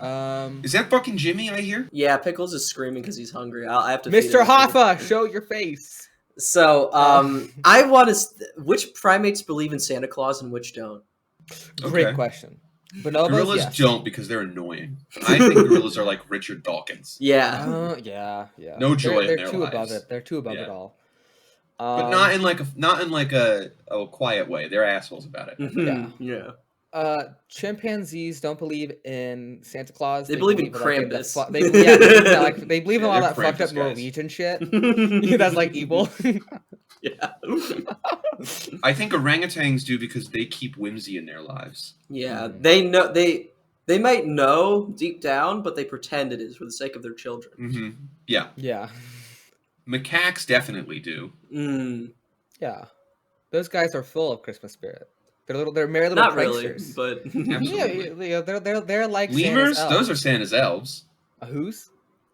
Is that fucking Jimmy I hear? Yeah, Pickles is screaming because he's hungry. I have to feed Mr. him after Hoffa, show your face. So, I want to. Which primates believe in Santa Claus and which don't? Great Okay. question. Bonobos, Gorillas yes. don't because they're annoying. I think gorillas are like Richard Dawkins. Yeah. Yeah. No joy in They're their too above lives. it. They're too above Yeah. it all. But not in like a quiet way. They're assholes about it. Mhm, yeah. Chimpanzees don't believe in Santa Claus. They believe in like, Krampus. they believe that, like they believe in Yeah, all they're that fucked Krampus up guys. Norwegian shit. That's like evil. Yeah. I think orangutans do because they keep whimsy in their lives. Yeah, Mm. they know they might know deep down, but they pretend it is for the sake of their children. Mm-hmm. Yeah. Yeah. Macaques definitely do. Mm, Yeah. Those guys are full of Christmas spirit. They're merry little not really, pranksters. but Absolutely. Yeah, they're like Lemurs, Santa's those are elves. Santa's elves. Who's?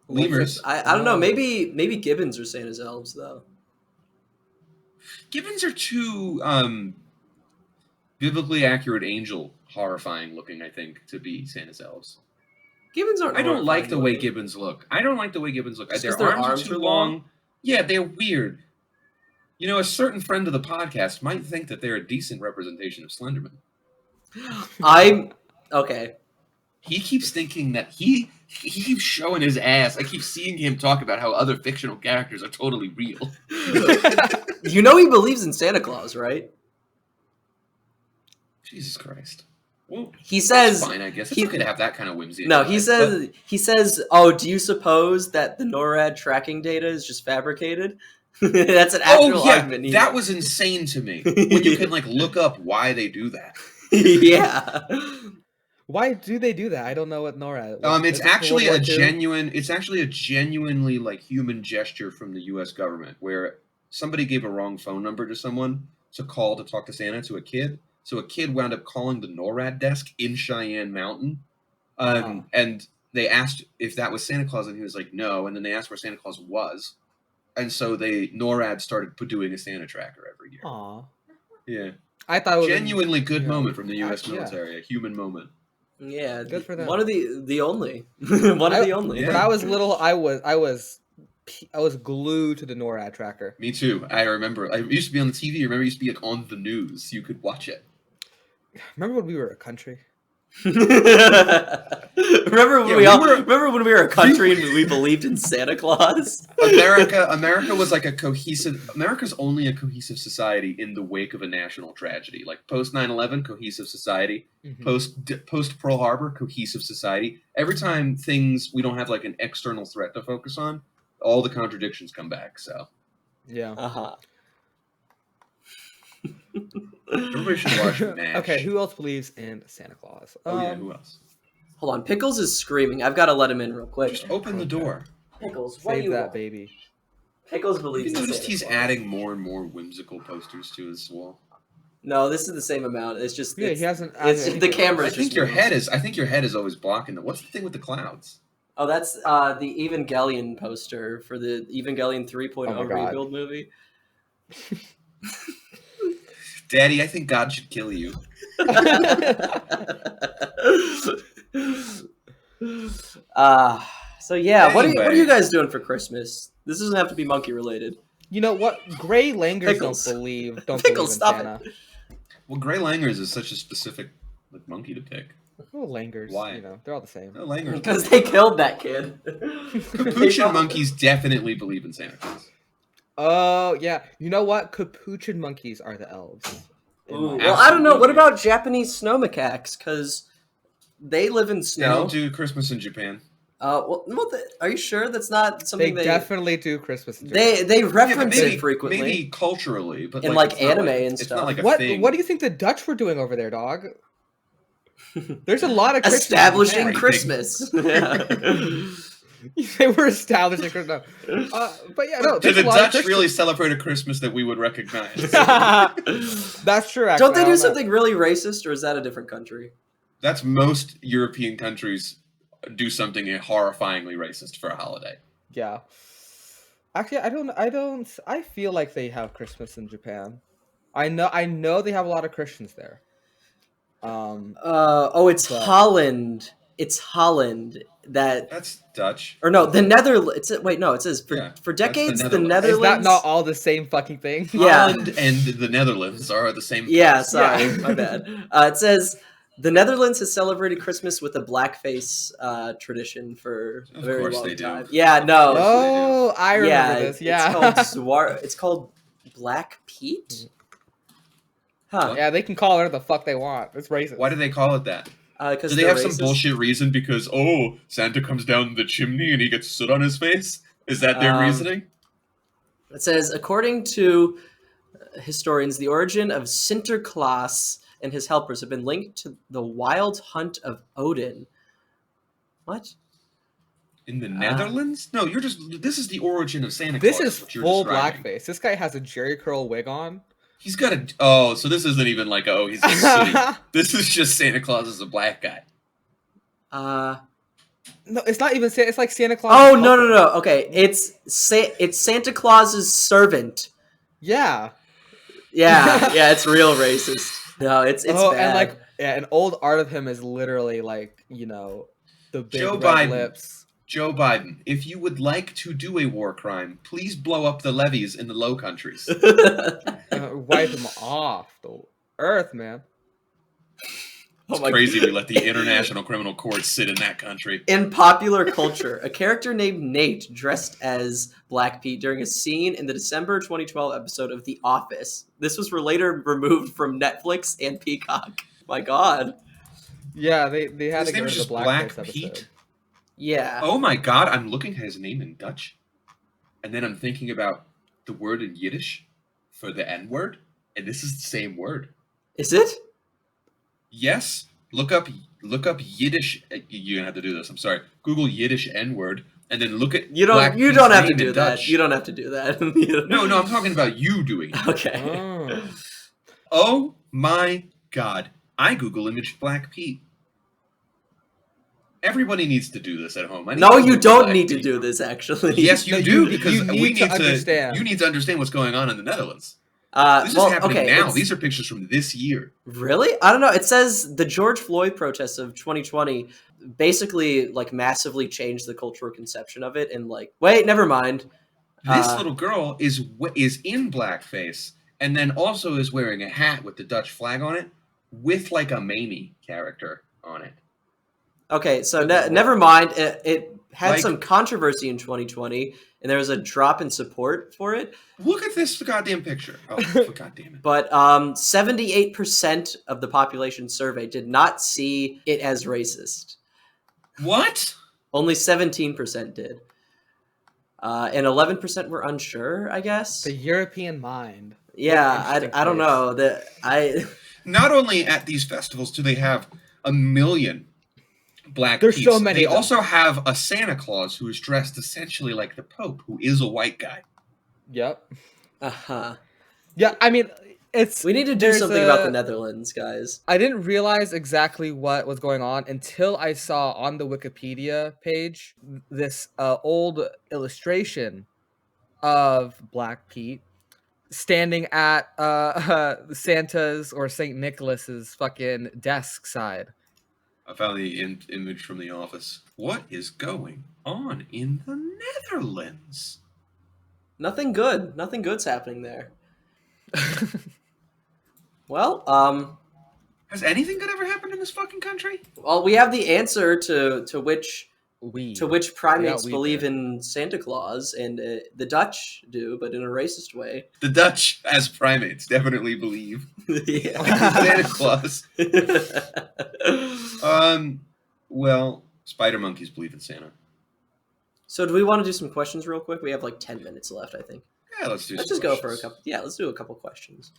Lemurs. I don't know. Oh. Maybe gibbons are Santa's elves though. Gibbons are too biblically accurate angel horrifying looking, I think, to be Santa's elves. Gibbons aren't. I don't like horrifying the way looking. gibbons look. I don't like the way gibbons look. Just Their 'cause their arms are arms too are long. long? Yeah, they're weird. You know, a certain friend of the podcast might think that they're a decent representation of Slenderman. I'm okay. He keeps thinking that he keeps showing his ass. I keep seeing him talk about how other fictional characters are totally real. You know he believes in Santa Claus, right? Jesus Christ. Well, He says that's fine, I guess. It's okay to have that kind of whimsy. In no. your He life, says, "Oh, do you suppose that the NORAD tracking data is just fabricated?" That's an actual oh yeah, argument. he that made. was insane to me. When you can like look up why they do that. Yeah. Why do they do that? I don't know what NORAD. It's is it for actually World a War II? genuine. It's actually a genuinely like human gesture from the U.S. government, where somebody gave a wrong phone number to someone to call to talk to Santa to a kid. So a kid wound up calling the NORAD desk in Cheyenne Mountain, and they asked if that was Santa Claus, and he was like, no. And then they asked where Santa Claus was, and so NORAD started doing a Santa tracker every year. Aw. Yeah, I thought it was genuinely good you know, moment from the U.S. yeah. military, a human moment. Yeah. Good for them. One of the only. One of the only. Yeah. When I was little, I was glued to the NORAD tracker. Me too. I remember. I used to be on the TV. Remember, it used to be like on the news. You could watch it. Remember when we were a country? remember when remember when we were a country and we believed in Santa Claus? America was like a cohesive. America's only a cohesive society in the wake of a national tragedy. Like post 9/11, cohesive society. Mhm. Post Pearl Harbor, cohesive society. Every time we don't have like an external threat to focus on, all the contradictions come back. So Yeah. Uh-huh. everybody should watch MASH. Okay, who else believes in Santa Claus? Oh yeah, who else? Hold on, Pickles is screaming. I've got to let him in real quick. Just open the door. Pickles, what do Save you that want? baby. Pickles Have believes you in noticed Santa he's Claus. adding more and more whimsical posters to his wall? No, this is the same amount. It's just Yeah, it's, he hasn't. it's added the anything. camera's I think just your moved. head is. I think your head is always blocking them. What's the thing with the clouds? Oh, that's the Evangelion poster for the Evangelion 3.0 Oh my God. rebuild movie. Daddy, I think God should kill you. So yeah, what are you Anyway. guys doing for Christmas? This doesn't have to be monkey related. You know what? Gray langurs Pickles. don't believe Pickles, in stop Santa. Well, gray langurs is such a specific monkey to pick. Oh, langurs. Why? You know, they're all the same. No, langurs. Because they killed that kid. Capuchin monkeys definitely believe in Santa Claus. Oh yeah. You know what? Capuchin monkeys are the elves. Ooh, well, I don't know. What about Japanese snow macaques? Because they live in They snow. don't do Christmas in Japan. Are you sure that's not something They definitely do Christmas. In they reference maybe, it frequently, maybe culturally, but in like anime and it's stuff. not like a what thing. What do you think the Dutch were doing over there, dog? There's a lot of Christmas Establishing in Japan. Christmas. Yeah. They were establishing Christmas. But yeah, no. Do There's the a lot Dutch of really celebrate a Christmas that we would recognize? That's true. Actually, Don't they I do know. something really racist, or is that a different country? That's most European countries do something horrifyingly racist for a holiday. Yeah. Actually, I feel like they have Christmas in Japan. I know they have a lot of Christians there. It's but- Holland. It's Holland that, That's Dutch. or no, the Netherlands. Wait, no, it says for Yeah, for that's the decades the Netherlands. Netherlands. Is that not all the same fucking thing? Yeah. Holland and the Netherlands are the same. Yeah, place. sorry, Yeah. my bad. It says the Netherlands has celebrated Christmas with a blackface tradition for a Of very course long they do. time. Yeah, no, course. Oh, I remember this. Yeah. It's called Black Pete. Huh? What? Yeah, they can call it whatever the fuck they want. It's racist. Why do they call it that? Because Do they have some bullshit reason because Santa comes down the chimney and he gets soot on his face? Is that their reasoning? It says, according to historians, the origin of Sinterklaas and his helpers have been linked to the wild hunt of Odin. What? In the Netherlands? No, this is the origin of Santa Claus. This is what you're full describing. blackface. This guy has a Jerry curl wig on. He's got so this isn't even like, he's just sooty. This is just Santa Claus is a black guy. No, it's not even. It's like Santa Claus. Oh, no. Okay, it's Santa Claus's servant. Yeah. Yeah, it's real racist. No, it's bad. And an old art of him is literally like, the big Joe red Biden. lips. Joe Biden, if you would like to do a war crime, please blow up the levees in the Low Countries. Wipe him off the earth, man. It's crazy we let the International Criminal Court sit in that country. In popular culture, a character named Nate dressed as Black Pete during a scene in the December 2012 episode of The Office. This was later removed from Netflix and Peacock. My God. Yeah, they had His to get name rid is of the just blackface Black Pete? episode. Yeah. Oh my God, I'm looking at his name in Dutch, and then I'm thinking about the word in Yiddish for the N-word, and this is the same word. Is it? Yes. Look up Yiddish. You're gonna have to do this. I'm sorry. Google Yiddish N-word, and then look at You Black don't Pete's have to name do in that. Dutch. You don't have to do that. No, I'm talking about you doing it. Okay. Oh. Oh my God. I Google image Black Pete. Everybody needs to do this at home. No, you don't need to do this, actually. Yes, you No, do, you because need we to need understand. You need to understand what's going on in the Netherlands. This is happening now. These are pictures from this year. Really? I don't know. It says the George Floyd protests of 2020 basically massively changed the cultural conception of it. And wait, never mind. This little girl is in blackface, and then also is wearing a hat with the Dutch flag on it, with a Mamie character on it. Okay, so never mind. It had some controversy in 2020, and there was a drop in support for it. Look at this goddamn picture. Oh, God damn it. But 78% of the population surveyed did not see it as racist. What? Only 17% did. And 11% were unsure, I guess. The European mind. Yeah, I don't know. Not only at these festivals do they have a million Black There's Pete's, so many. they also have a Santa Claus who is dressed essentially like the Pope, who is a white guy. Yep. Uh-huh. Yeah, I mean, we need to do something about the Netherlands, guys. I didn't realize exactly what was going on until I saw on the Wikipedia page this old illustration of Black Pete, standing at Santa's or Saint Nicholas's fucking desk side. I found the image from The Office. What is going on in the Netherlands? Nothing good. Nothing good's happening there. Well, Has anything good ever happened in this fucking country? well, we have the answer to which Weed. primates weed believe there. in Santa Claus, and the Dutch do, but in a racist way. The Dutch, as primates, definitely believe Yeah. in Santa Claus. Well, spider monkeys believe in Santa. So, do we want to do some questions real quick? We have like 10 minutes left, I think. Yeah, let's do Let's some just go for a questions. couple. Yeah, let's do a couple questions.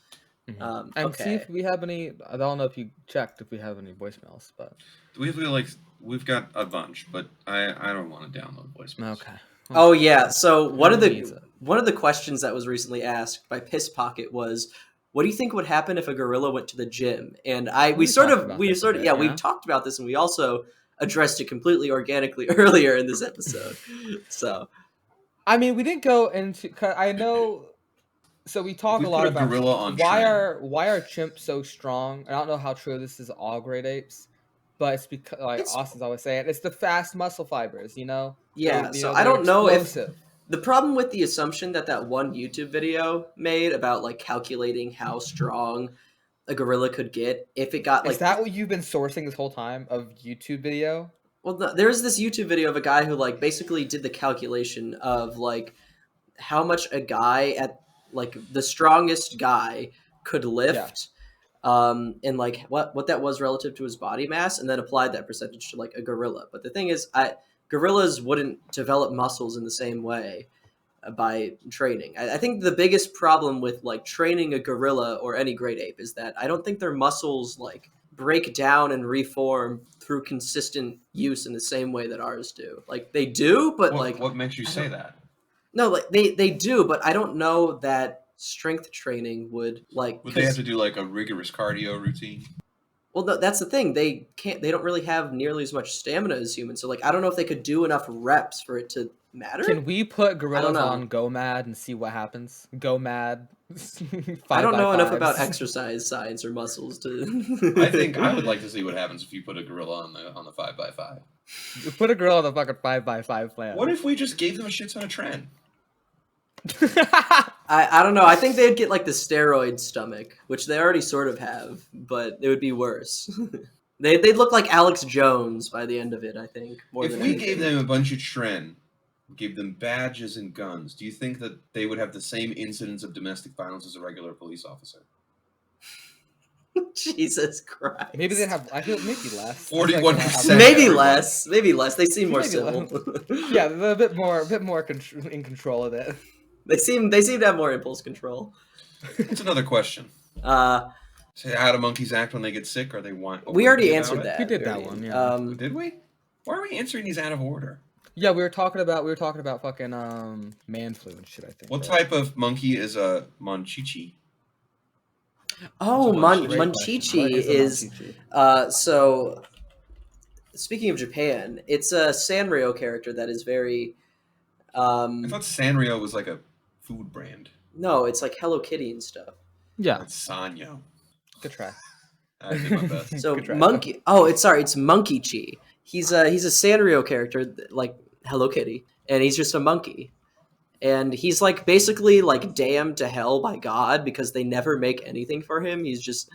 And see Okay. if we have any. I don't know if you checked if we have any voicemails, but We've got a bunch, but I don't want to download voicemails. okay. Oh yeah. So one of Who needs it? the questions that was recently asked by Piss Pocket was, "What do you think would happen if a gorilla went to the gym?" And we talked about this a bit, yeah, we yeah? talked about this, and we also addressed it completely organically earlier in this episode. So I mean, we didn't go into. 'Cause I know. So we talk we a put lot a about gorilla on why trend. are chimps so strong. I don't know how true this is all great apes, but it's because like it's Austin's always saying, it's the fast muscle fibers. You know. yeah. You So know I they're don't know if explosive. the problem with the assumption that one YouTube video made about like calculating how strong a gorilla could get if it got Is like that what you've been sourcing this whole time of YouTube video? well, no, there's this YouTube video of a guy who like basically did the calculation of like how much a guy at like the strongest guy could Yeah. lift, and like what that was relative to his body mass, and then applied that percentage to like a gorilla. But the thing is, gorillas wouldn't develop muscles in the same way by training. I think the biggest problem with like training a gorilla or any great ape is that I don't think their muscles like break down and reform through consistent use in the same way that ours do. Like they do, but like What makes you I say don't that? no, like they do, but I don't know that strength training would like Would they have because to do like a rigorous cardio routine? well that's the thing they don't really have nearly as much stamina as humans. So like I don't know if they could do enough reps for it to matter. Can we put I don't gorillas know. on Go Mad and see what happens? Go Mad, I five don't by know enough about fives. exercise science or muscles to. I think I would like to see what happens if you put a gorilla on the 5x5. Put a gorilla on the fucking 5x5 plan. What if we just gave them a shit ton of trend? I don't know. I think they'd get like the steroid stomach, which they already sort of have, but it would be worse. They'd look like Alex Jones by the end of it, I think. More If than we anything. gave them a bunch of trend, gave them badges and guns, do you think that they would have the same incidence of domestic violence as a regular police officer? Jesus Christ. Maybe they have. I feel maybe less. 41%. Maybe everyone. less. Maybe less. They seem more Maybe civil. Yeah, they're a bit more in control of it. They seem to have more impulse control. That's another question. Uh, Say, how do monkeys act when they get sick? Or they want? we already about answered it? that. We did that already- one, yeah. Did we? Why are we answering these out of order? Yeah, we were talking about fucking man flu and shit. I think. What right? type of monkey is a monchichi? Oh, That's a Great question. Monchichi What a is Monchichi? so. Speaking of Japan, it's a Sanrio character that is very. I thought Sanrio was like a food brand. No, it's like Hello Kitty and stuff. Yeah, That's Sanyo. good try. I did my best. So Good try, monkey. Oh, it's Monkey Chi. He's a Sanrio character like Hello Kitty, and he's just a monkey, and he's like basically like damned to hell by God because they never make anything for him. He's just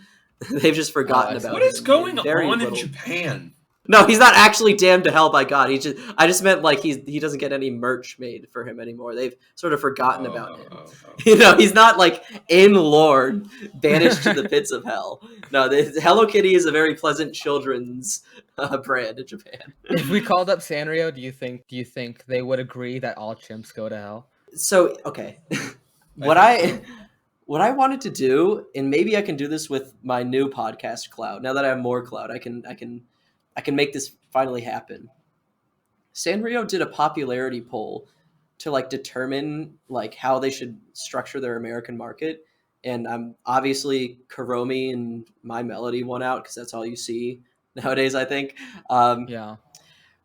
they've just forgotten I see. about What is him. going Very on in little- Japan? No, he's not actually damned to hell by God. I just meant like he doesn't get any merch made for him anymore. They've sort of forgotten about him. You know, he's not like in Lord, banished to the pits of hell. No, Hello Kitty is a very pleasant children's brand in Japan. If we called up Sanrio, do you think they would agree that all chimps go to hell? So okay, what I wanted to do, and maybe I can do this with my new podcast cloud. Now that I have more cloud, I can make this finally happen. Sanrio did a popularity poll to like determine like how they should structure their American market, and I'm obviously Karomi and My Melody won out because that's all you see nowadays. I think. Yeah.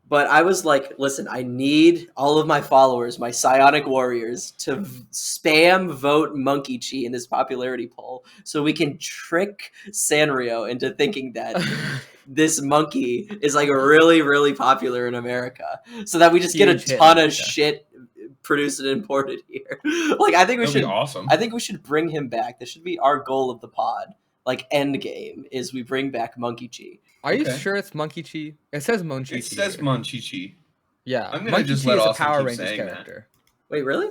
But I was like, listen, I need all of my followers, my psionic warriors, to spam vote Monkey Chi in this popularity poll so we can trick Sanrio into thinking that this monkey is like really, really popular in America so that we just get a Huge hit in ton of America. shit produced and imported here. Like, I think we That'd be should, awesome. I think we should bring him back. This should be our goal of the pod. Like, end game is we bring back Monkey Chi. Are you Okay. sure it's Monkey Chi? It says Monchi Chi. It says here. Monchichi. Yeah, I'm gonna Monkey just Chi let is a Austin Power keep Rangers saying that. character. Wait, really?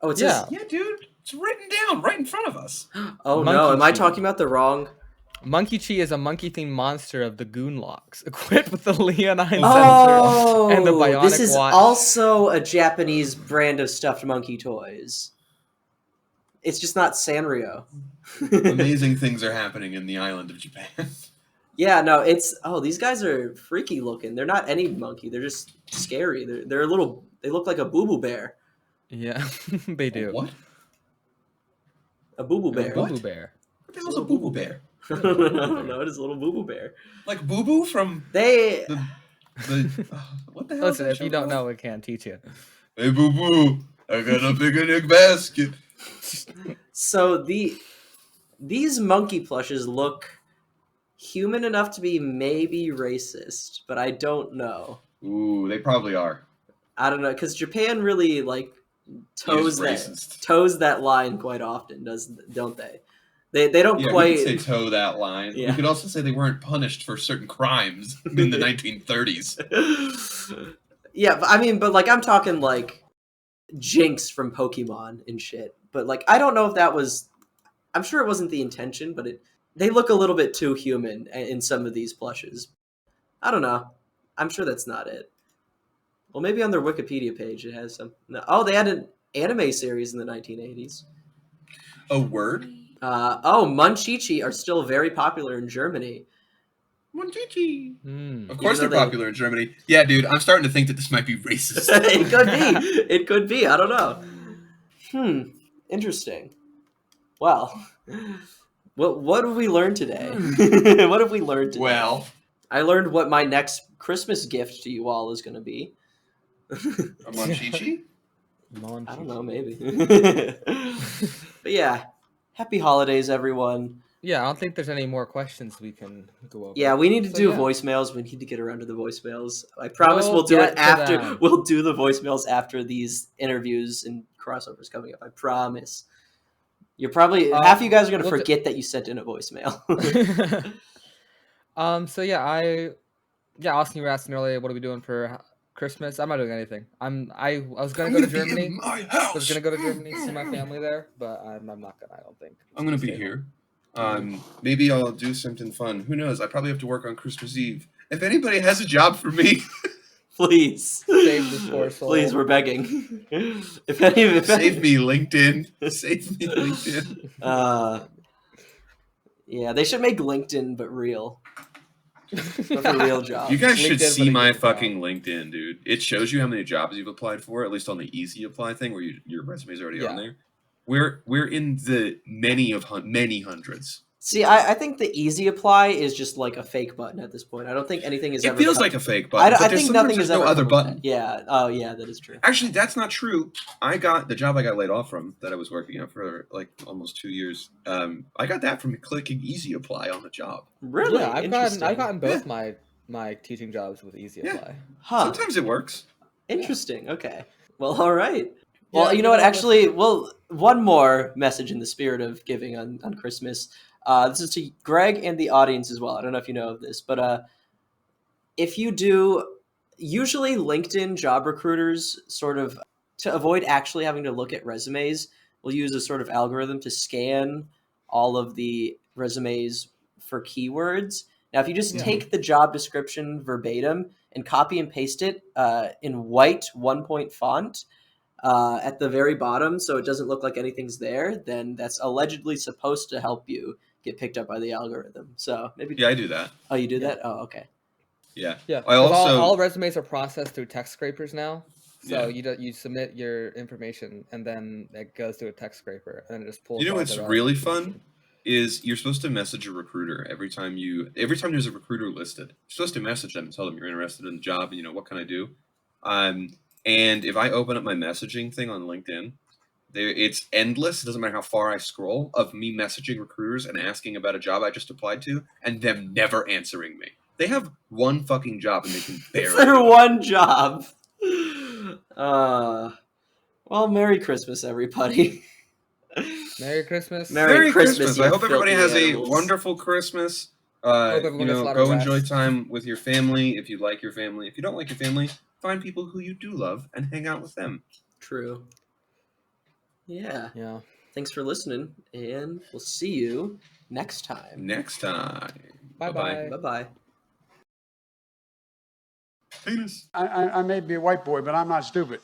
Oh, it Yeah. says. Yeah, dude, it's written down right in front of us. Oh no, Monkey am I Chi. talking about the wrong? Monkey Chi is a monkey-themed monster of the Goonlocks, equipped with the leonine sensor Oh, and the bionic this is watch. also a Japanese brand of stuffed monkey toys. It's just not Sanrio. Amazing things are happening in the island of Japan. Yeah, no, it's these guys are freaky looking. They're not any monkey. They're just scary. They're a little. They look like a boo boo bear. Yeah, they do. What? A boo boo A bear. What? boo-boo bear. What the hell's a boo boo bear? I don't know. It is a little boo boo bear. Like Boo Boo from They. what the hell? Listen, if you don't know, it can't teach you. Hey Boo Boo, I got a picnic basket. So these monkey plushes look human enough to be maybe racist, but I don't know. Ooh, they probably are. I don't know because Japan really like toes racist. that line quite often, don't they? They don't Yeah, quite. we could say toe that line. Yeah. We could also say they weren't punished for certain crimes in the 1930s. Yeah, but I mean, but like I'm talking like Jinx from Pokemon and shit. But like I don't know if that was. I'm sure it wasn't the intention, but they look a little bit too human in some of these plushes. I don't know. I'm sure that's not it. Well, maybe on their Wikipedia page it has some. No. Oh, they had an anime series in the 1980s. A word? Munchichi are still very popular in Germany. Monchichi. Mm. Of course Even they're though popular in Germany. Yeah, dude, I'm starting to think that this might be racist. It could be. It could be. I don't know. Interesting. Well, what have we learned today? What have we learned today? Well, I learned what my next Christmas gift to you all is going to be. a Monchichi? I don't know, maybe. But yeah, happy holidays, everyone. Yeah, I don't think there's any more questions we can go over. Yeah, we need to So, do yeah. voicemails. We need to get around to the voicemails. I promise We'll we'll do get it to after. them. We'll do the voicemails after these interviews and crossovers coming up. I promise. You're probably half of you guys are gonna we'll forget that you sent in a voicemail. So yeah, Austin, you were asking earlier, what are we doing for Christmas? I'm not doing anything. I was gonna go to Germany. My I house. was gonna go to Germany to see my family there, but I'm not gonna. I don't think. I'm gonna be here. Maybe I'll do something fun. Who knows? I probably have to work on Christmas Eve. If anybody has a job for me, Please, Save this poor soul. please, we're begging. if save me LinkedIn. Save me LinkedIn. Yeah, they should make LinkedIn but real. But for real jobs. You guys should LinkedIn, see but a my good fucking LinkedIn, dude. It shows you how many jobs you've applied for, at least on the easy apply thing, where your resume's already on there. We're in the many hundreds. See, I think the easy apply is just like a fake button at this point. I don't think anything is It ever. feels like a fake button. I but think nothing is no ever other come with button. that. Yeah. Oh, yeah, that is true. Actually, that's not true. I got the job I got laid off from that I was working at for like almost 2 years. I got that from clicking easy apply on the job. Really? Yeah, I've Interesting. gotten both my teaching jobs with Easy Yeah. Apply. Huh. Sometimes it works. Interesting. Okay. Well, all right. Well, Yeah, you know what? Actually, well, one more message in the spirit of giving on Christmas. This is to Greg and the audience as well. I don't know if you know of this, but if you do, usually LinkedIn job recruiters sort of, to avoid actually having to look at resumes, will use a sort of algorithm to scan all of the resumes for keywords. Now, if you just take the job description verbatim and copy and paste it in white 1-point font at the very bottom so it doesn't look like anything's there, then that's allegedly supposed to help you get picked up by the algorithm. So maybe. Yeah, I do that. Oh, you do that? Oh, okay. Yeah. Yeah. I also all resumes are processed through text scrapers now. So Yeah. you submit your information and then it goes to a text scraper and then it just pulls. You know all what's the really relevant fun information. is you're supposed to message a recruiter every time there's a recruiter listed. You're supposed to message them and tell them you're interested in the job and what can I do. And if I open up my messaging thing on LinkedIn, it's endless. It doesn't matter how far I scroll of me messaging recruiters and asking about a job I just applied to and them never answering me. They have one fucking job and they can It's barely. their one job. Well, Merry Christmas, everybody. Merry Christmas. Merry Christmas, I you hope everybody filthy has animals. a wonderful Christmas. Hope everyone gets a lot of Go enjoy rest. time with your family if you like your family. If you don't like your family, find people who you do love and hang out with them. True. Yeah. Yeah. Thanks for listening, and we'll see you next time. Next time. Bye-bye. Bye-bye. Penis. I may be a white boy, but I'm not stupid.